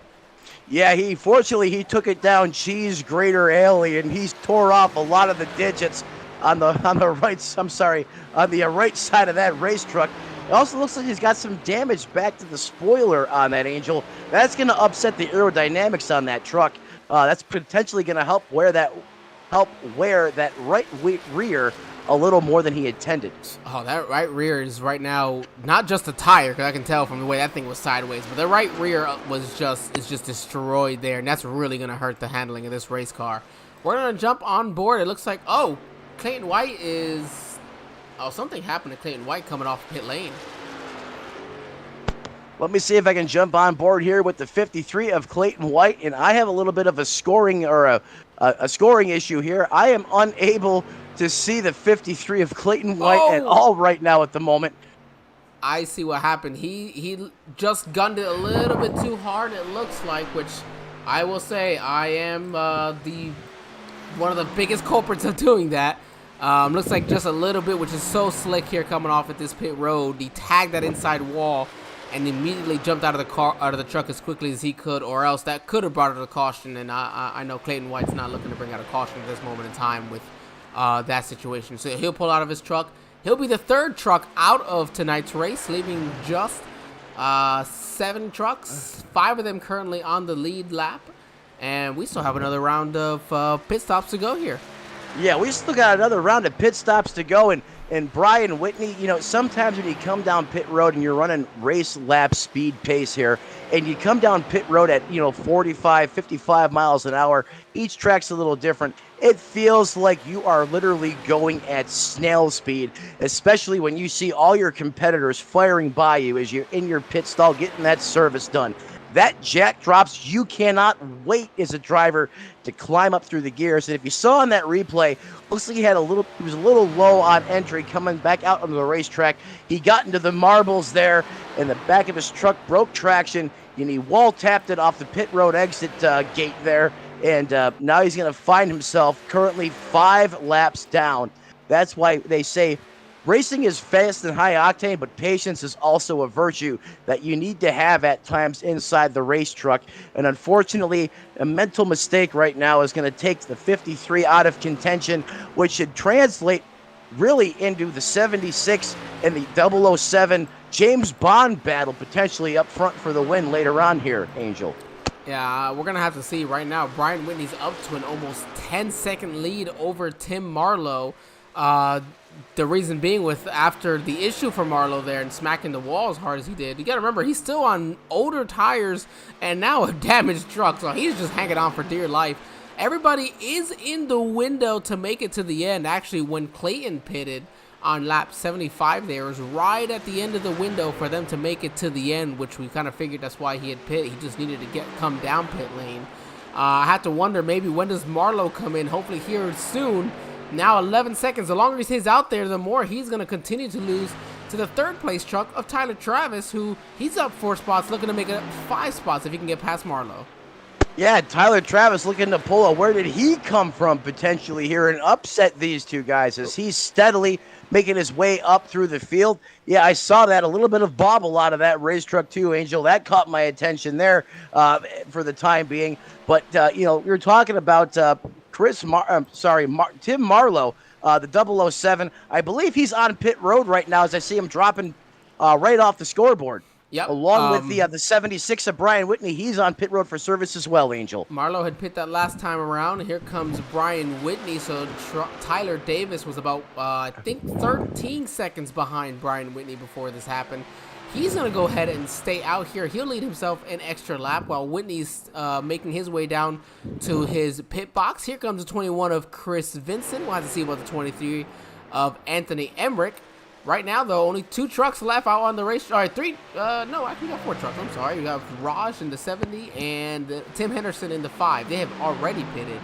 Yeah, fortunately he took it down cheese grater alien. He's tore off a lot of the digits on the right side of that race truck. It also looks like he's got some damage back to the spoiler on that, Angel. That's going to upset the aerodynamics on that truck. That's potentially going to help wear that right rear a little more than he intended. Oh, that right rear is right now not just a tire, because I can tell from the way that thing was sideways, but the right rear is just destroyed there, and that's really going to hurt the handling of this race car. We're going to jump on board. It looks like, Clayton White is... Oh, something happened to Clayton White coming off pit lane. Let me see if I can jump on board here with the 53 of Clayton White, and I have a little bit of a scoring or a scoring issue here. I am unable to see the 53 of Clayton White at all right now at the moment. I see what happened. He just gunned it a little bit too hard, it looks like, which I will say I am one of the biggest culprits of doing that. Looks like just a little bit, which is so slick here coming off at this pit road. He tagged that inside wall and immediately jumped out of the truck as quickly as he could, or else that could have brought it a caution. And I know Clayton White's not looking to bring out a caution at this moment in time with that situation. So he'll pull out of his truck. He'll be the third truck out of tonight's race, leaving just 7 trucks, 5 of them currently on the lead lap. And we still have another round of pit stops to go here. Yeah, we still got another round of pit stops to go, and Brian Whitney, sometimes when you come down pit road and you're running race lap speed pace here, and you come down pit road at, 45, 55 miles an hour, each track's a little different. It feels like you are literally going at snail speed, especially when you see all your competitors firing by you as you're in your pit stall getting that service done. That jack drops, you cannot wait as a driver to climb up through the gears. And if you saw on that replay, looks like he was a little low on entry coming back out onto the racetrack. He got into the marbles there, and the back of his truck broke traction, and he wall tapped it off the pit road exit gate there. And now he's going to find himself currently 5 laps down. That's why they say racing is fast and high octane, but patience is also a virtue that you need to have at times inside the race truck. And unfortunately, a mental mistake right now is going to take the 53 out of contention, which should translate really into the 76 and the 007 James Bond battle potentially up front for the win later on here, Angel. Yeah, we're going to have to see right now. Brian Whitney's up to an almost 10-second lead over Tim Marlowe. The reason being after the issue for Marlowe there and smacking the wall as hard as he did, you got to remember, he's still on older tires and now a damaged truck, so he's just hanging on for dear life. Everybody is in the window to make it to the end. Actually, when Clayton pitted on lap 75 there, it was right at the end of the window for them to make it to the end, which we kind of figured that's why he had pit. He just needed to come down pit lane. I had to wonder, maybe when does Marlowe come in? Hopefully here soon. Now 11 seconds. The longer he stays out there, the more he's going to continue to lose to the third place truck of Tyler Travis, who he's up 4 spots, looking to make it 5 spots if he can get past Marlowe. Yeah, Tyler Travis looking to pull where did he come from potentially here and upset these two guys as he's steadily making his way up through the field. Yeah, I saw that. A little bit of bobble out of that race truck too, Angel. That caught my attention there for the time being. But, you're talking about Tim Marlowe, the 007. I believe he's on pit road right now as I see him dropping right off the scoreboard. Yep. Along with the 76 of Brian Whitney, he's on pit road for service as well, Angel. Marlowe had pit that last time around. Here comes Brian Whitney. So Tyler Davis was about, 13 seconds behind Brian Whitney before this happened. He's going to go ahead and stay out here. He'll lead himself an extra lap while Whitney's making his way down to his pit box. Here comes the 21 of Chris Vincent. We'll have to see about the 23 of Anthony Emmerich. Right now, though, only 2 trucks left out on the race. All right, 3. No, actually, we got 4 trucks. I'm sorry. We got Raj in the 70 and Tim Henderson in the 5. They have already pitted.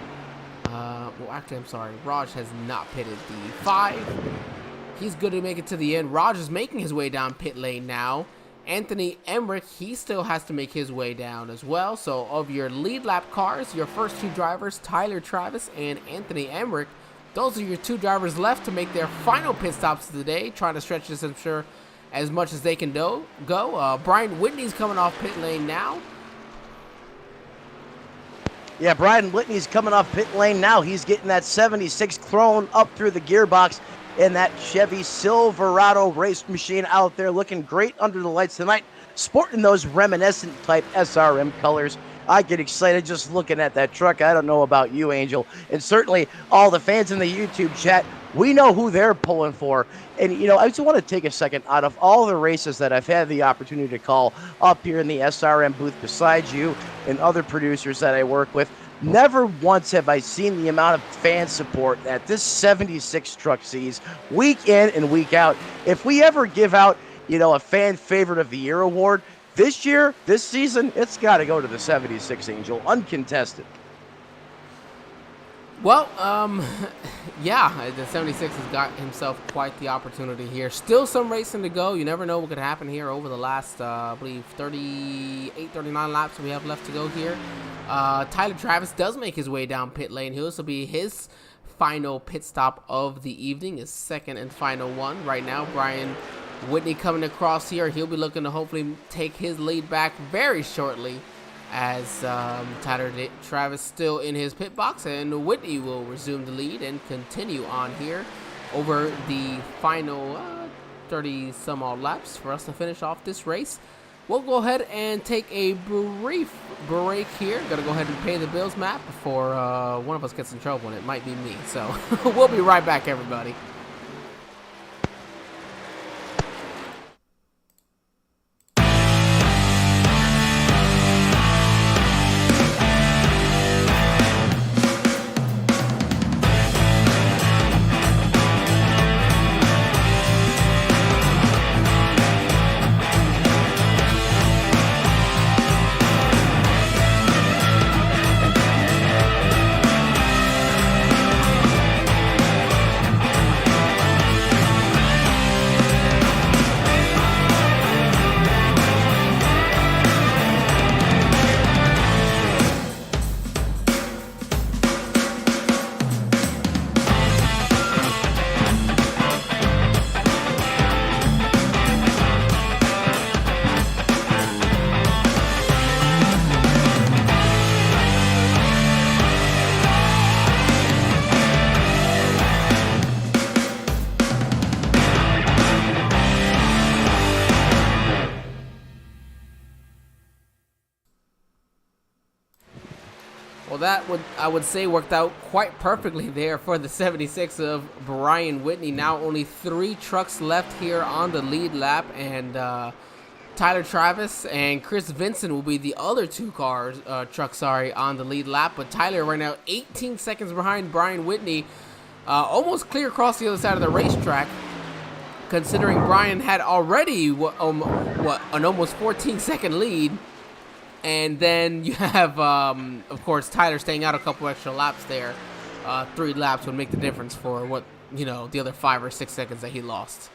Actually, I'm sorry. Raj has not pitted the 5. He's good to make it to the end. Raj is making his way down pit lane now. Anthony Emmerich, he still has to make his way down as well. So of your lead lap cars, your first two drivers, Tyler Travis and Anthony Emmerich, those are your two drivers left to make their final pit stops of the day, trying to stretch this, I'm sure, as much as they can go. Brian Whitney's coming off pit lane now. Yeah, Brian Whitney's coming off pit lane now. He's getting that 76 thrown up through the gearbox in that Chevy Silverado race machine out there, looking great under the lights tonight, sporting those reminiscent type SRM colors. I get excited just looking at that truck. I don't know about you, Angel, and certainly all the fans in the YouTube chat. We know who they're pulling for. And, you know, I just want to take a second. Out of all the races that I've had the opportunity to call up here in the SRM booth, besides you and other producers that I work with, never once have I seen the amount of fan support that this 76 truck sees week in and week out. If we ever give out, you know, a fan favorite of the year award, this year, this season, it's got to go to the 76 Angel, uncontested. Well, yeah, the 76 has got himself quite the opportunity here. Still some racing to go. You never know what could happen here over the last, I believe, 38, 39 laps we have left to go here. Tyler Travis does make his way down pit lane. This will be his final pit stop of the evening, his second and final one. Right now, Brian Whitney coming across here. He'll be looking to hopefully take his lead back very shortly, as Tyler Travis still in his pit box, and Whitney will resume the lead and continue on here over the final 30 some odd laps for us to finish off this race. We'll go ahead and take a brief break here. Gotta go ahead and pay the bills, Matt, before one of us gets in trouble, and it might be me. So we'll be right back, everybody. Well, that I would say worked out quite perfectly there for the 76 of Brian Whitney. Now only 3 trucks left here on the lead lap, and Tyler Travis and Chris Vincent will be the other 2 trucks on the lead lap. But Tyler right now 18 seconds behind Brian Whitney, almost clear across the other side of the racetrack, considering Brian had already an almost 14-second lead. And then you have, of course, Tyler staying out a couple extra laps there. 3 laps would make the difference for the other 5 or 6 seconds that he lost.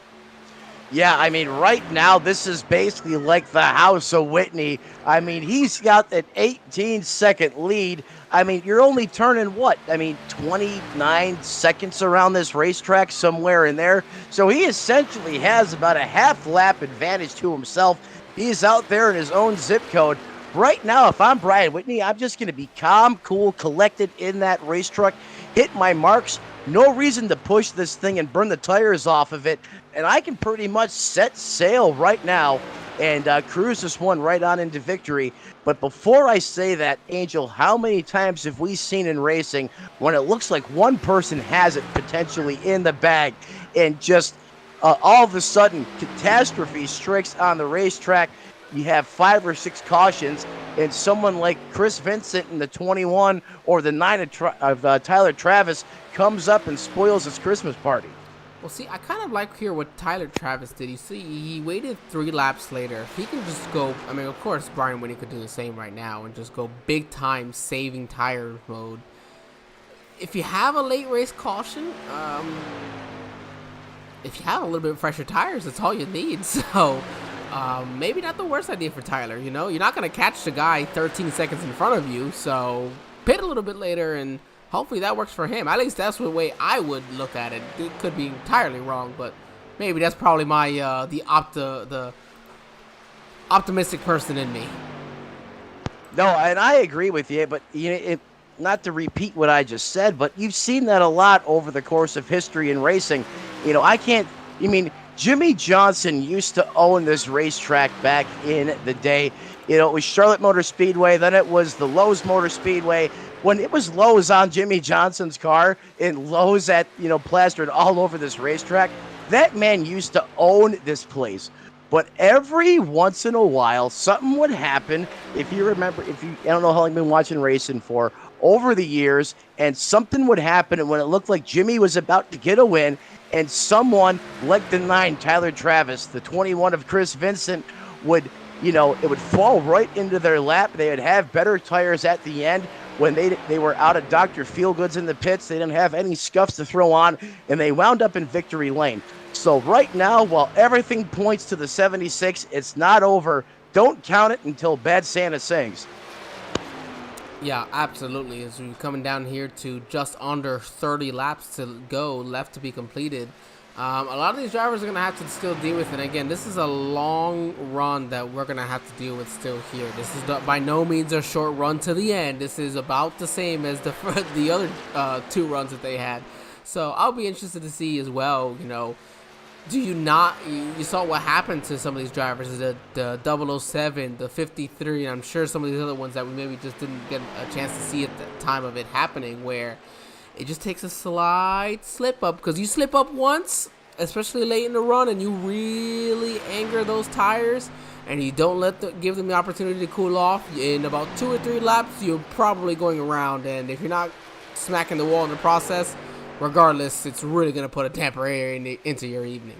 Yeah, I mean, right now, this is basically like the house of Whitney. I mean, he's got an 18-second lead. I mean, you're only turning 29 seconds around this racetrack, somewhere in there. So he essentially has about a half lap advantage to himself. He's out there in his own zip code. Right now, if I'm Brian Whitney, I'm just going to be calm, cool, collected in that race truck, hit my marks. No reason to push this thing and burn the tires off of it. And I can pretty much set sail right now and cruise this one right on into victory. But before I say that, Angel, how many times have we seen in racing when it looks like one person has it potentially in the bag and just all of a sudden catastrophe strikes on the racetrack? You have 5 or 6 cautions, and someone like Chris Vincent in the 21 or the 9 of Tyler Travis comes up and spoils his Christmas party. Well, see, I kind of like here what Tyler Travis did. You see, he waited 3 laps later. If he can just go, I mean, of course, Brian Whitney could do the same right now and just go big time saving tire mode. If you have a late race caution, if you have a little bit fresher tires, that's all you need. So maybe not the worst idea for Tyler. You know, you're not going to catch the guy 13 seconds in front of you, so pit a little bit later, and hopefully that works for him. At least that's the way I would look at it. It could be entirely wrong, but maybe that's probably my the optimistic person in me. No, and I agree with you, but not to repeat what I just said, but you've seen that a lot over the course of history in racing. Jimmy Johnson used to own this racetrack back in the day. It was Charlotte Motor Speedway, then it was the Lowe's Motor Speedway. When it was Lowe's on Jimmy Johnson's car and Lowe's plastered all over this racetrack, that man used to own this place. But every once in a while, something would happen. If you remember, I don't know how long you've been watching racing for, over the years, and something would happen, and when it looked like Jimmy was about to get a win, and someone like the 9, Tyler Travis, the 21 of Chris Vincent, it would fall right into their lap. They would have better tires at the end. When they were out of Dr. Feelgoods in the pits, they didn't have any scuffs to throw on, and they wound up in victory lane. So right now, while everything points to the 76, it's not over. Don't count it until Bad Santa sings. Yeah, absolutely. As we're coming down here to just under 30 laps to go, left to be completed. A lot of these drivers are going to have to still deal with it. Again, this is a long run that we're going to have to deal with still here. This is by no means a short run to the end. This is about the same as the other 2 runs that they had. So I'll be interested to see as well, you saw what happened to some of these drivers, the 007, the 53, and I'm sure some of these other ones that we maybe just didn't get a chance to see at the time of it happening, where it just takes a slight slip up, because you slip up once, especially late in the run, and you really anger those tires, and you don't give them the opportunity to cool off. In about 2 or 3 laps, you're probably going around, and if you're not smacking the wall in the process, regardless, it's really going to put a damper into your evening.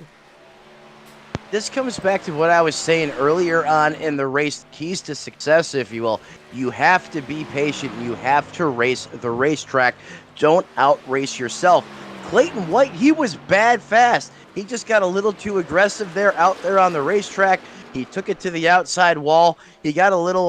This comes back to what I was saying earlier on in the race, keys to success, if you will. You have to be patient. You have to race the racetrack. Don't outrace yourself. Clayton White, he was bad fast. He just got a little too aggressive out there on the racetrack. He took it to the outside wall. He got a little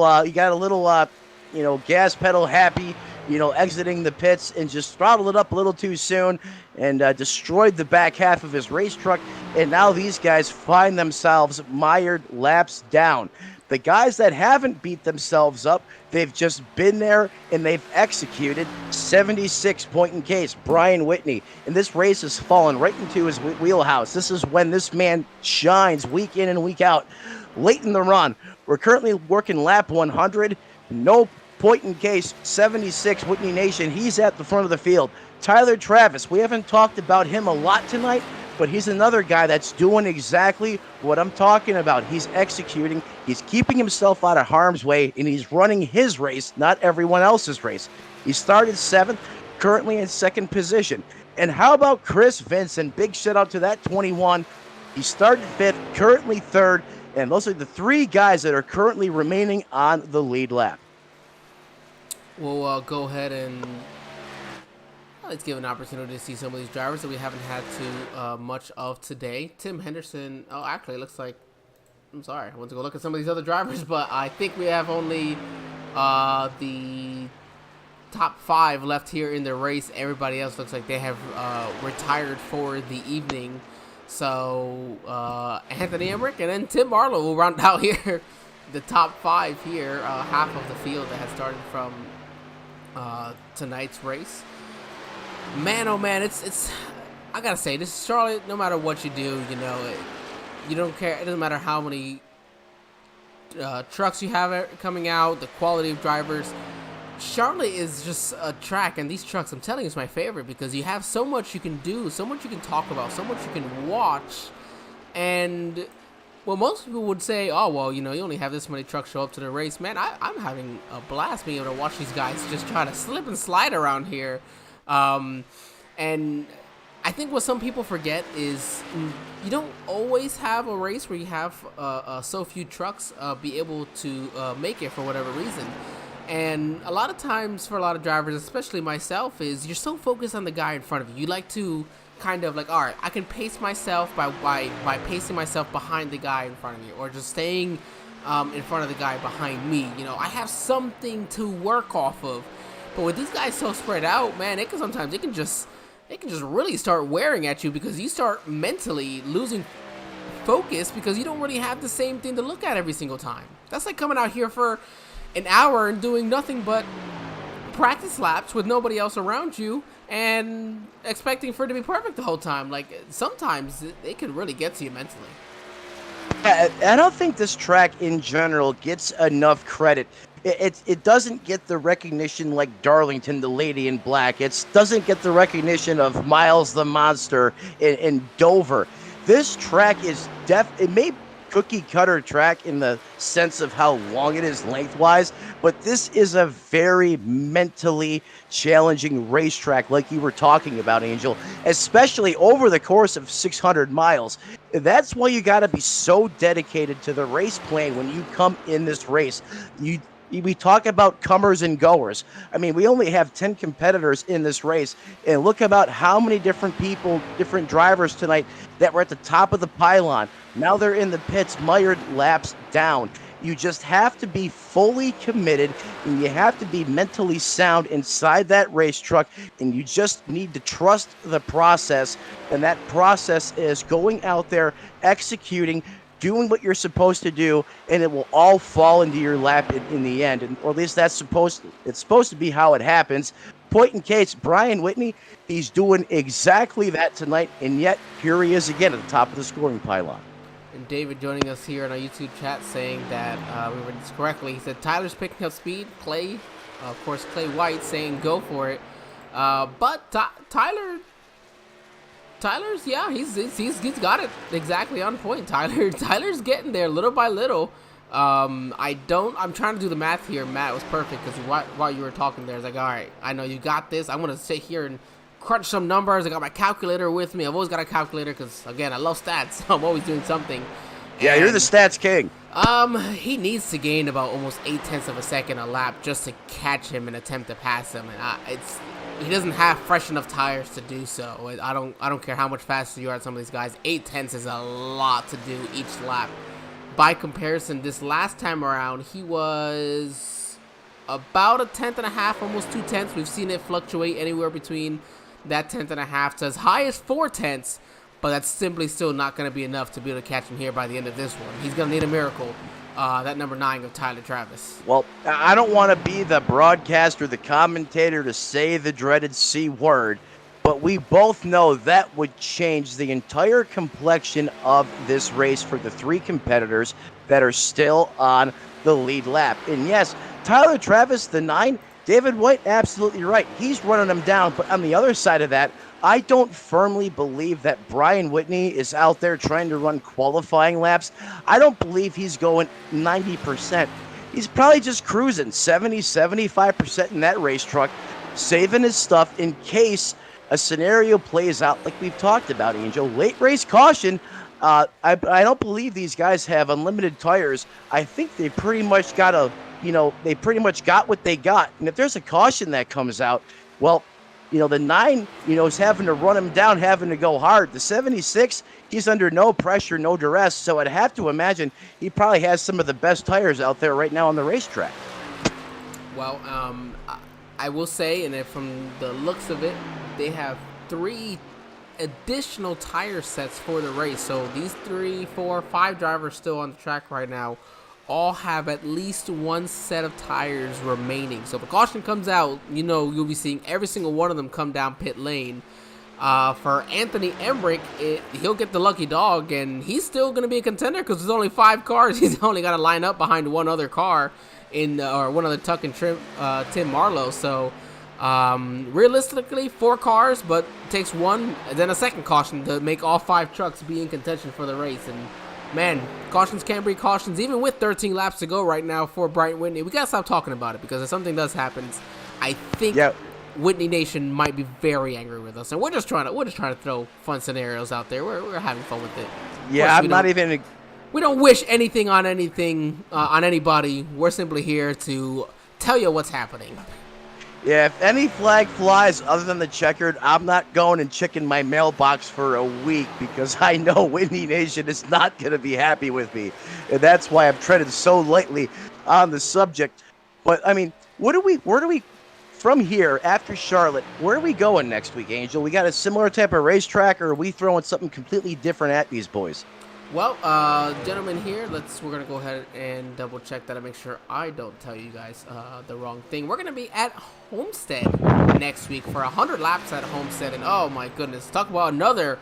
gas pedal happy, exiting the pits, and just throttled it up a little too soon and destroyed the back half of his race truck. And now these guys find themselves mired laps down. The guys that haven't beat themselves up, they've just been there and they've executed. 76 point in case, Brian Whitney. And this race has fallen right into his wheelhouse. This is when this man shines week in and week out. Late in the run, we're currently working lap 100. No point in case, 76 Whitney Nation. He's at the front of the field. Tyler Travis, we haven't talked about him a lot tonight, but he's another guy that's doing exactly what I'm talking about. He's executing, he's keeping himself out of harm's way, and he's running his race, not everyone else's race. He started 7th, currently in 2nd position. And how about Chris Vincent? Big shout out to that 21. He started 5th, currently 3rd, and those are the 3 guys that are currently remaining on the lead lap. We'll go ahead and let's give an opportunity to see some of these drivers that we haven't had too much of today. Tim Henderson. Oh, actually, it looks like. I'm sorry. I went to go look at some of these other drivers, but I think we have only the top 5 left here in the race. Everybody else looks like they have retired for the evening. So Anthony Emmerich and then Tim Barlow will round out here the top 5 here. Half of the field that has started from tonight's race. Man, oh man, it's I gotta say, this is Charlotte. No matter what you do, you don't care. It doesn't matter how many trucks you have coming out, the quality of drivers. Charlotte is just a track, and these trucks, I'm telling you, is my favorite because you have so much you can do, so much you can talk about, so much you can watch. And well, most people would say, oh, well, you only have this many trucks show up to the race. Man, I'm having a blast being able to watch these guys just try to slip and slide around here. And I think what some people forget is you don't always have a race where you have so few trucks be able to make it for whatever reason. And a lot of times for a lot of drivers, especially myself, is you're so focused on the guy in front of you. You like to kind of like, all right, I can pace myself by pacing myself behind the guy in front of me, or just staying in front of the guy behind me. You know, I have something to work off of. But with these guys so spread out, man, it can just really start wearing at you, because you start mentally losing focus because you don't really have the same thing to look at every single time. That's like coming out here for an hour and doing nothing but practice laps with nobody else around you and expecting for it to be perfect the whole time. Like, sometimes it can really get to you mentally. I don't think this track in general gets enough credit. It doesn't get the recognition like Darlington, the Lady in Black. It doesn't get the recognition of Miles the Monster in Dover. This track is it may cookie cutter track in the sense of how long it is lengthwise, but this is a very mentally challenging racetrack, like you were talking about, Angel, especially over the course of 600 miles. That's why you got to be so dedicated to the race plan when you come in this race. We talk about comers and goers. I mean, we only have 10 competitors in this race, and look about how many different people, different drivers tonight that were at the top of the pylon. Now they're in the pits, mired laps down. You just have to be fully committed, and you have to be mentally sound inside that race truck, and you just need to trust the process, and that process is going out there, executing, doing what you're supposed to do, and it will all fall into your lap in the end. And, or at least it's supposed to be how it happens. Point in case, Brian Whitney, he's doing exactly that tonight, and yet here he is again at the top of the scoring pylon. And David joining us here in our YouTube chat saying that we read this correctly. He said Tyler's picking up speed. Clay, of course, Clay White saying go for it. But Tyler's, yeah, he's got it exactly on point. Tyler's getting there little by little. I'm trying to do the math here. Matt, was perfect, because while you were talking there, I was like, all right, I know you got this. I'm gonna sit here and crunch some numbers. I got my calculator with me. I've always got a calculator because, again, I love stats. So I'm always doing something. Yeah, you're the stats king. He needs to gain about almost 0.8 of a second a lap just to catch him and attempt to pass him. And he doesn't have fresh enough tires to do so. I don't care how much faster you are at some of these guys. 0.8 is a lot to do each lap. By comparison, this last time around, he was about 1/10.5, almost 0.2. We've seen it fluctuate anywhere between that 1/10.5 to as high as 0.4. But that's simply still not going to be enough to be able to catch him here by the end of this one. He's going to need a miracle. That number 9 of Tyler Travis. Well, I don't want to be the broadcaster, the commentator to say the dreaded C word, but we both know that would change the entire complexion of this race for the 3 competitors that are still on the lead lap. And yes, Tyler Travis, the 9, David White, absolutely right. He's running them down, but on the other side of that, I don't firmly believe that Brian Whitney is out there trying to run qualifying laps. I don't believe he's going 90%. He's probably just cruising 70, 75% in that race truck, saving his stuff in case a scenario plays out like we've talked about, Angel. Late race caution. I don't believe these guys have unlimited tires. I think they pretty much got what they got. And if there's a caution that comes out, well, the 9, is having to run him down, having to go hard. The 76, he's under no pressure, no duress. So I'd have to imagine he probably has some of the best tires out there right now on the racetrack. Well, I will say, and from the looks of it, they have 3 additional tire sets for the race. So these 3, 4, 5 drivers still on the track right now all have at least 1 set of tires remaining. So if a caution comes out, you'll be seeing every single one of them come down pit lane. For Anthony Emmerich, he'll get the lucky dog, and he's still going to be a contender because there's only 5 cars. He's only got to line up behind one other car or one other Tuck and Tim Marlowe. So realistically, 4 cars, but it takes 1 and then a second caution to make all 5 trucks be in contention for the race. And man, cautions can't breed cautions, even with 13 laps to go right now for Brian Whitney. We gotta stop talking about it, because if something does happen, I think Whitney Nation might be very angry with us, and we're just trying to throw fun scenarios out there. We're having fun with it. Yeah, we don't wish anything on anybody. We're simply here to tell you what's happening. Yeah, if any flag flies other than the checkered, I'm not going and checking my mailbox for a week because I know Windy Nation is not going to be happy with me. And that's why I'm treading so lightly on the subject. But, I mean, where do we, from here, after Charlotte, where are we going next week, Angel? We got a similar type of racetrack, or are we throwing something completely different at these boys? Well, gentlemen, here, we're gonna go ahead and double check that and make sure I don't tell you guys the wrong thing. We're gonna be at Homestead next week for 100 laps at Homestead, and oh my goodness, talk about another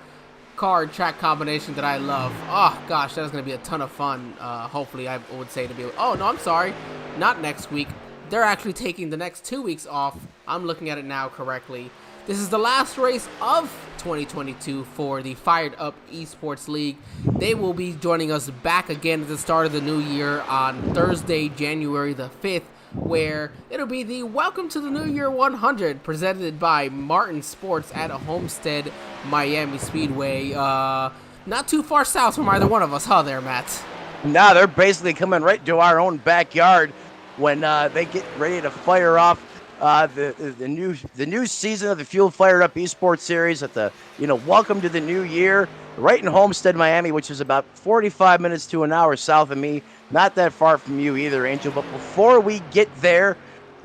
car track combination that I love. Oh gosh, that is gonna be a ton of fun. Hopefully, I would say to be. Oh no, I'm sorry, not next week. They're actually taking the next 2 weeks off. I'm looking at it now correctly. This is the last race of 2022 for the Fired Up Esports League. They will be joining us back again at the start of the new year on Thursday, January the 5th, where it'll be the Welcome to the New Year 100 presented by Martin Sports at Homestead Miami Speedway. Not too far south from either one of us, huh there, Matt? Nah, they're basically coming right to our own backyard when they get ready to fire off the new season of the Fuel Fired Up Esports Series at the Welcome to the New Year, right in Homestead, Miami, which is about 45 minutes to an hour south of me. Not that far from you either, Angel. But before we get there,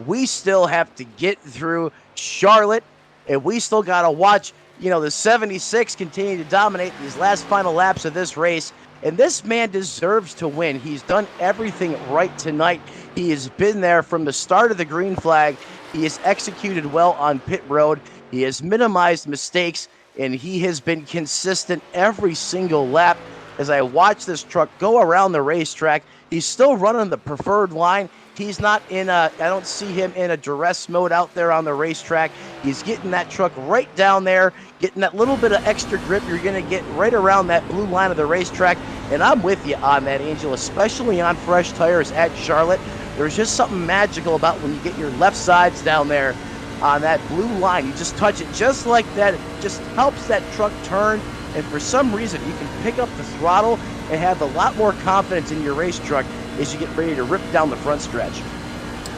we still have to get through Charlotte, and we still got to watch the 76 continue to dominate these last final laps of this race. And this man deserves to win. He's done everything right tonight. He has been there from the start of the green flag. He has executed well on pit road. He has minimized mistakes, and he has been consistent every single lap. As I watch this truck go around the racetrack, he's still running the preferred line. He's not I don't see him in a duress mode out there on the racetrack. He's getting that truck right down there, getting that little bit of extra grip you're going to get right around that blue line of the racetrack. And I'm with you on that, Angel, especially on fresh tires at Charlotte. There's just something magical about when you get your left sides down there on that blue line. You just touch it just like that. It just helps that truck turn. And for some reason, you can pick up the throttle and have a lot more confidence in your race truck as you get ready to rip down the front stretch.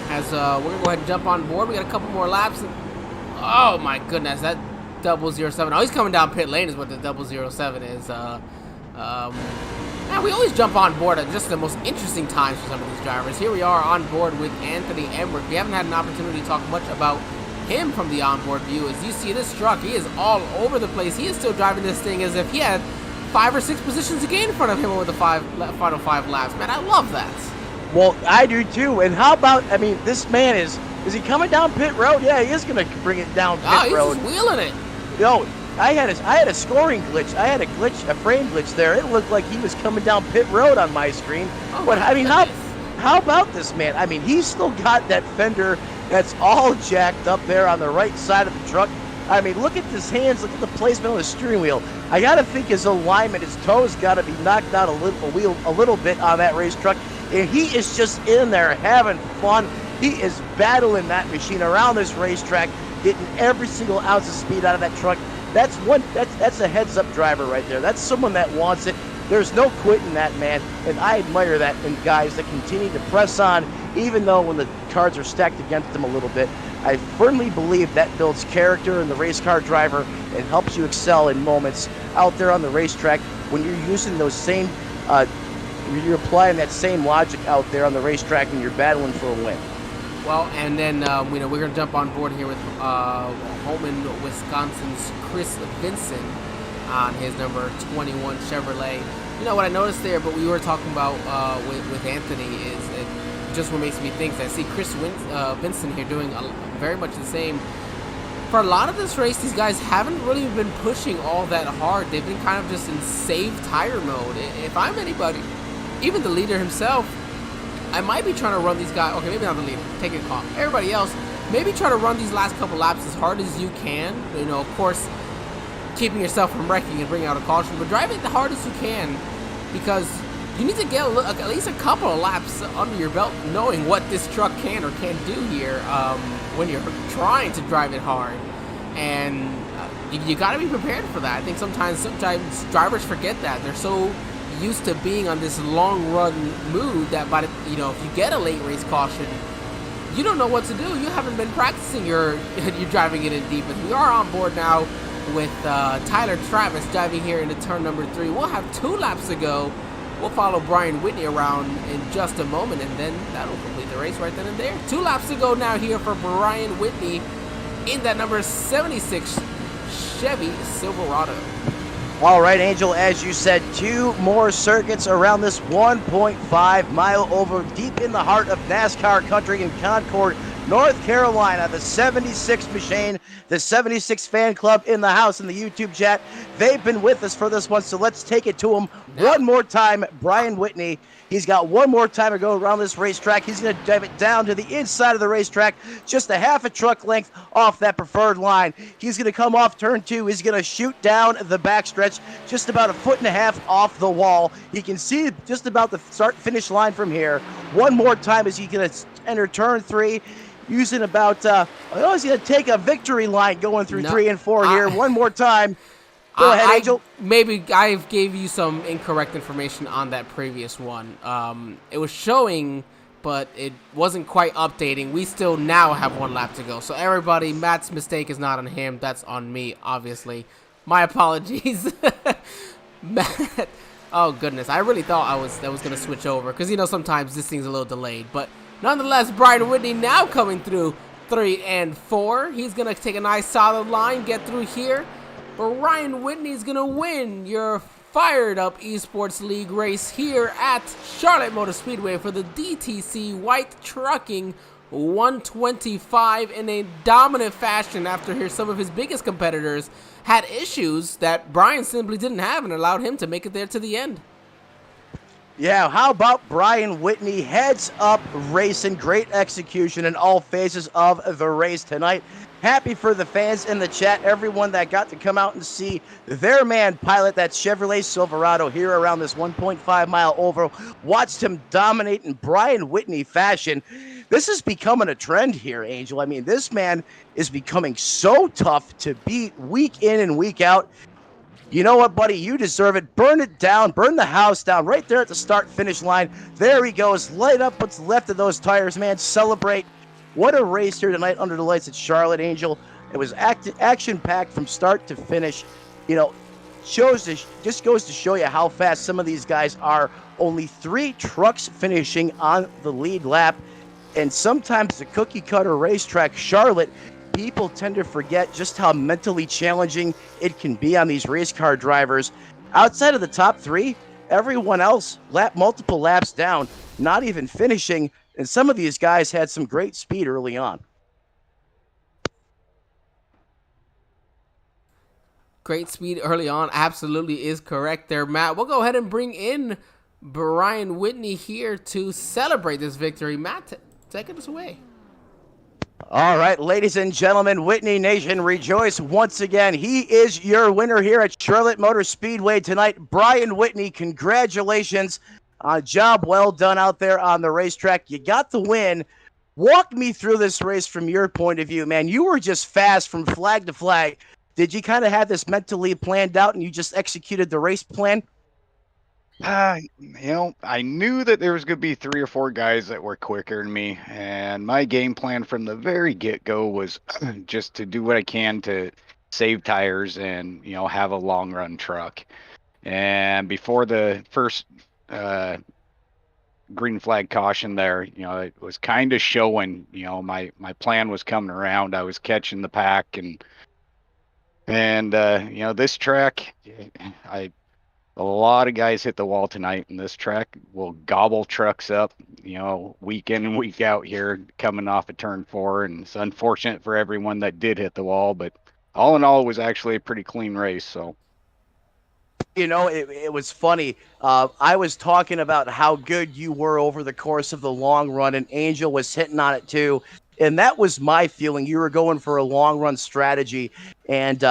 As we're going to go ahead and jump on board. We got a couple more laps. Oh my goodness, that 007. Oh, he's coming down pit lane is what the 007 is. Now we always jump on board at just the most interesting times for some of these drivers. Here we are on board with Anthony Emmerich. We haven't had an opportunity to talk much about him from the onboard view. As you see this truck, he is all over the place. He is still driving this thing as if he had 5 or 6 positions to gain in front of him over the final 5 laps. Man, I love that. Well, I do too. And how about, this man is he coming down pit road? Yeah, he is going to bring it down pit road. He's just wheeling it. I had a scoring glitch. I had a frame glitch there. It looked like he was coming down pit road on my screen. But how about this man? He's still got that fender that's all jacked up there on the right side of the truck. Look at his hands. Look at the placement on the steering wheel. I got to think his alignment, his toes got to be knocked out a little bit on that race truck. And he is just in there having fun. He is battling that machine around this racetrack, getting every single ounce of speed out of that truck. That's a heads-up driver right there. That's someone that wants it. There's no quitting that, man, and I admire that in guys that continue to press on, even though when the cards are stacked against them a little bit. I firmly believe that builds character in the race car driver and helps you excel in moments out there on the racetrack when you're using those same, you're applying that same logic out there on the racetrack and you're battling for a win. Well, and then we're going to jump on board here with Holman, Wisconsin's Chris Vincent on his number 21 Chevrolet. What I noticed there, but we were talking about with Anthony, is just what makes me think that I see Chris Vincent here doing very much the same. For a lot of this race, these guys haven't really been pushing all that hard. They've been kind of just in save tire mode. If I'm anybody, even the leader himself, I might be trying to run these guys. Okay, maybe not the leader. Take it calm. Everybody else, maybe try to run these last couple laps as hard as you can. Of course, keeping yourself from wrecking and bringing out a caution, but drive it the hardest you can, because you need to get at least a couple of laps under your belt, knowing what this truck can or can't do here when you're trying to drive it hard. And you got to be prepared for that. I think sometimes drivers forget that. They're so used to being on this long run mood that if you get a late race caution, you don't know what to do. You haven't been practicing your driving it in deep. We are on board now with Tyler Travis driving here into turn number 3. We'll have 2 laps to go. We'll follow Brian Whitney around in just a moment, and then that'll complete the race right then and there. 2 laps to go now here for Brian Whitney in that number 76 Chevy Silverado. All right, Angel, as you said, 2 more circuits around this 1.5 mile oval deep in the heart of NASCAR country in Concord, North Carolina. The 76 machine, the 76 fan club in the house, in the YouTube chat, they've been with us for this one, so let's take it to them one more time. Brian Whitney, he's got one more time to go around this racetrack. He's going to drive it down to the inside of the racetrack, just a half a truck length off that preferred line. He's going to come off turn 2. He's going to shoot down the backstretch, just about 1.5 feet off the wall. He can see just about the start-finish line from here. One more time as he's going to enter turn 3. Using about, he's going to take a victory line going through 3 and 4 here. One more time. Go ahead, Angel. Maybe I gave you some incorrect information on that previous one. It was showing, but it wasn't quite updating. We still now have 1 lap to go. So everybody, Matt's mistake is not on him. That's on me, obviously. My apologies. Matt, oh goodness. I really thought I was going to switch over, because, you know, sometimes this thing's a little delayed. But nonetheless, Brian Whitney now coming through 3 and 4. He's going to take a nice solid line, get through here. But Ryan Whitney's going to win your fired up eSports League race here at Charlotte Motor Speedway for the DTC White Trucking 125 in a dominant fashion after here some of his biggest competitors had issues that Brian simply didn't have and allowed him to make it there to the end. Yeah, how about Brian Whitney? Heads up racing. Great execution in all phases of the race tonight. Happy for the fans in the chat, everyone that got to come out and see their man pilot that Chevrolet Silverado here around this 1.5 mile oval. Watched him dominate in Brian Whitney fashion. This is becoming a trend here, Angel. I mean, this man is becoming so tough to beat week in and week out. You know what, buddy? You deserve it. Burn it down. Burn the house down right there at the start-finish line. There he goes. Light up what's left of those tires, man. Celebrate. What a race here tonight under the lights at Charlotte, Angel. It was action-packed from start to finish. You know, just goes to show you how fast some of these guys are. Only 3 trucks finishing on the lead lap. And sometimes the cookie-cutter racetrack, Charlotte, people tend to forget just how mentally challenging it can be on these race car drivers. Outside of the top 3, everyone else multiple laps down, not even finishing. And some of these guys had some great speed early on. Great speed early on absolutely is correct there, Matt. We'll go ahead and bring in Brian Whitney here to celebrate this victory. Matt, take us away. All right, ladies and gentlemen, Whitney Nation, rejoice once again. He is your winner here at Charlotte Motor Speedway tonight. Brian Whitney, congratulations. Job well done out there on the racetrack. You got the win. Walk me through this race from your point of view, man. You were just fast from flag to flag. Did you kind of have this mentally planned out and you just executed the race plan? You know, I knew that there was going to be 3 or 4 guys that were quicker than me, and my game plan from the very get-go was just to do what I can to save tires and, you know, have a long-run truck. And before the first green flag caution there, you know, it was kind of showing, you know, my plan was coming around. I was catching the pack, and you know, this track, a lot of guys hit the wall tonight, and this track will gobble trucks up, you know, week in and week out here coming off of turn 4. And it's unfortunate for everyone that did hit the wall, but all in all, it was actually a pretty clean race. So, you know, it was funny. I was talking about how good you were over the course of the long run, and Angel was hitting on it too. And that was my feeling. You were going for a long run strategy, and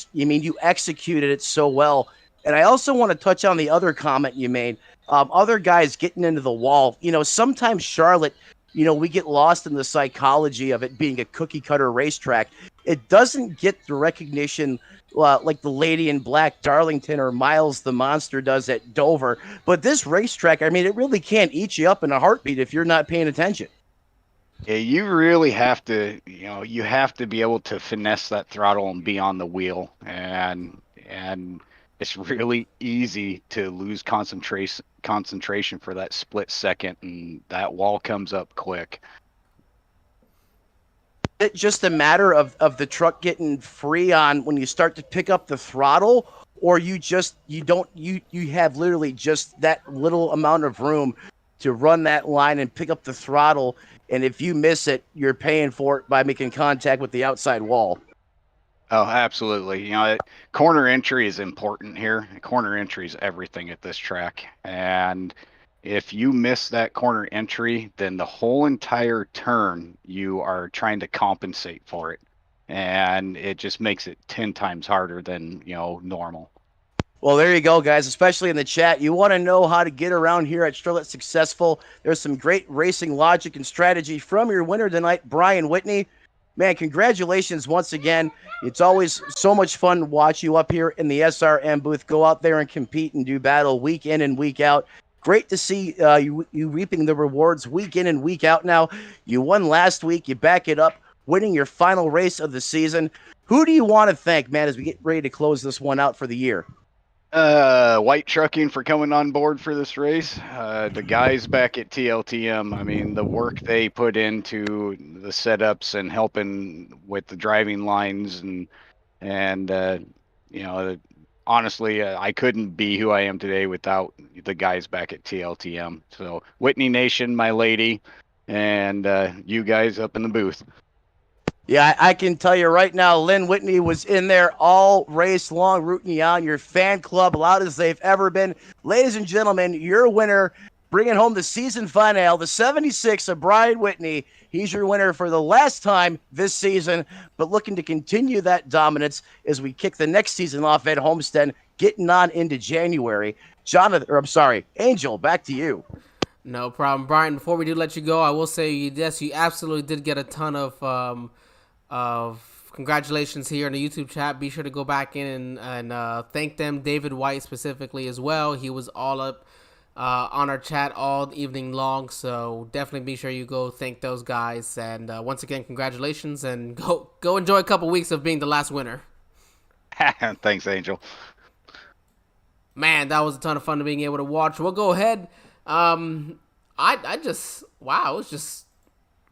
you executed it so well. And I also want to touch on the other comment you made. Other guys getting into the wall. You know, sometimes Charlotte, you know, we get lost in the psychology of it being a cookie cutter racetrack. It doesn't get the recognition like the Lady in Black Darlington or Miles the Monster does at Dover. But this racetrack, I mean, it really can't eat you up in a heartbeat if you're not paying attention. Yeah, you really have to, you have to be able to finesse that throttle and be on the wheel, and it's really easy to lose concentration for that split second, and that wall comes up quick. It just a matter of the truck getting free on when you start to pick up the throttle, or you have literally just that little amount of room to run that line and pick up the throttle, and if you miss it, you're paying for it by making contact with the outside wall. Oh, absolutely. Corner entry is important here. Corner entry is everything at this track. And if you miss that corner entry, then the whole entire turn, you are trying to compensate for it. And it just makes it 10 times harder than, normal. Well, there you go, guys, especially in the chat. You want to know how to get around here at Charlotte Successful. There's some great racing logic and strategy from your winner tonight, Brian Whitney. Man, congratulations once again. It's always so much fun to watch you up here in the SRM booth. Go out there and compete and do battle week in and week out. Great to see you reaping the rewards week in and week out now. You won last week. You back it up, winning your final race of the season. Who do you want to thank, man, as we get ready to close this one out for the year? White Trucking for coming on board for this race. The guys back at TLTM, I mean, the work they put into the setups and helping with the driving lines and honestly, I couldn't be who I am today without the guys back at TLTM. So Whitney Nation, my lady, and you guys up in the booth. Yeah, I can tell you right now, Lynn Whitney was in there all race long, rooting you on. Your fan club, loud as they've ever been. Ladies and gentlemen, your winner, bringing home the season finale, the 76 of Brian Whitney. He's your winner for the last time this season, but looking to continue that dominance as we kick the next season off at Homestead, getting on into January. Angel, back to you. No problem, Brian. Before we do let you go, I will say yes, you absolutely did get a ton of congratulations here in the YouTube chat. Be sure to go back in and thank them, David White specifically as well. He was all up on our chat all evening long, so definitely be sure you go thank those guys. And once again, congratulations, and go enjoy a couple weeks of being the last winner. Thanks, Angel. Man, that was a ton of fun to being able to watch. We'll go ahead. It was just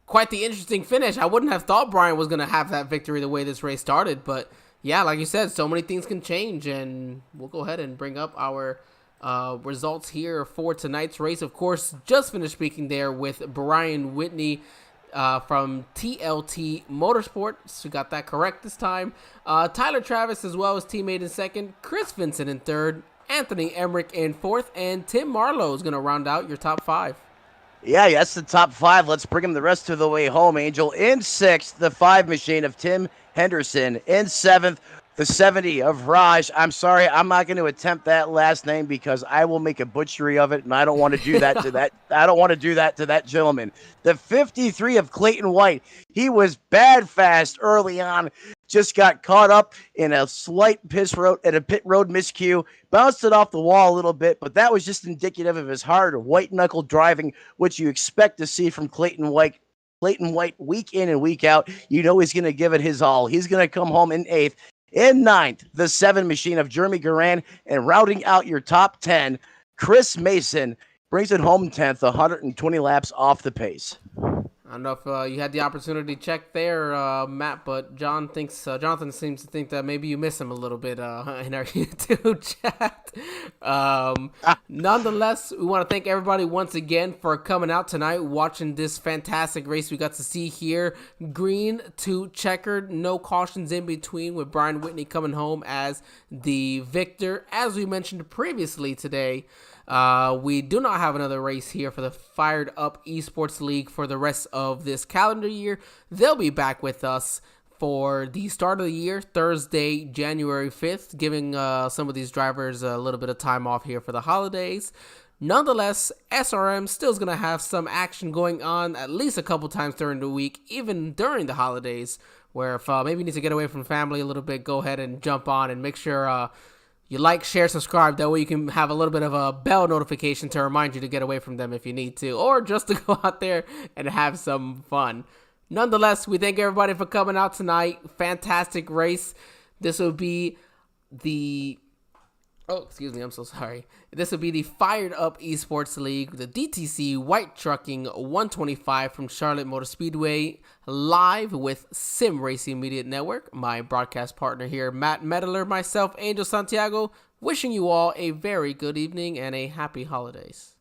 quite the interesting finish. I wouldn't have thought Brian was going to have that victory the way this race started, but yeah, like you said, so many things can change, and we'll go ahead and bring up our results here for tonight's race. Of course, just finished speaking there with Brian Whitney from TLT Motorsports. We got that correct this time. Tyler Travis as well as teammate in second, Chris Vincent in third, Anthony Emmerich in fourth, and Tim Marlowe is going to round out your top five. Yeah, that's the top five. Let's bring him the rest of the way home, Angel. In sixth, the 5 machine of Tim Henderson. In seventh, the 70 of Raj. I'm sorry, I'm not going to attempt that last name because I will make a butchery of it, and I don't want to do that to that. I don't want to do that to that gentleman. The 53 of Clayton White. He was bad fast early on. Just got caught up in a slight pit road miscue, bounced it off the wall a little bit, but that was just indicative of his hard white knuckle driving, which you expect to see from Clayton White. Clayton White, week in and week out, you know he's going to give it his all. He's going to come home in eighth. In ninth, the 7 machine of Jeremy Garan, and rounding out your top 10, Chris Mason brings it home 10th, 120 laps off the pace. I don't know if you had the opportunity to check there, Matt, but Jonathan seems to think that maybe you miss him a little bit in our YouTube chat. Nonetheless, we want to thank everybody once again for coming out tonight, watching this fantastic race we got to see here. Green to checkered, no cautions in between, with Brian Whitney coming home as the victor. As we mentioned previously today, we do not have another race here for the Fired Up Esports League for the rest of this calendar year. They'll be back with us for the start of the year, Thursday, January 5th, giving some of these drivers a little bit of time off here for the holidays. Nonetheless, SRM still is going to have some action going on at least a couple times during the week, even during the holidays, where if maybe you need to get away from family a little bit, go ahead and jump on and make sure you like, share, subscribe. That way you can have a little bit of a bell notification to remind you to get away from them if you need to, or just to go out there and have some fun. Nonetheless, we thank everybody for coming out tonight. Fantastic race. This will be the... Oh, excuse me, I'm so sorry. This will be the Fired Up Esports League, the DTC White Trucking 125 from Charlotte Motor Speedway, live with Sim Racing Media Network. My broadcast partner here, Matt Meddler, myself, Angel Santiago, wishing you all a very good evening and a happy holidays.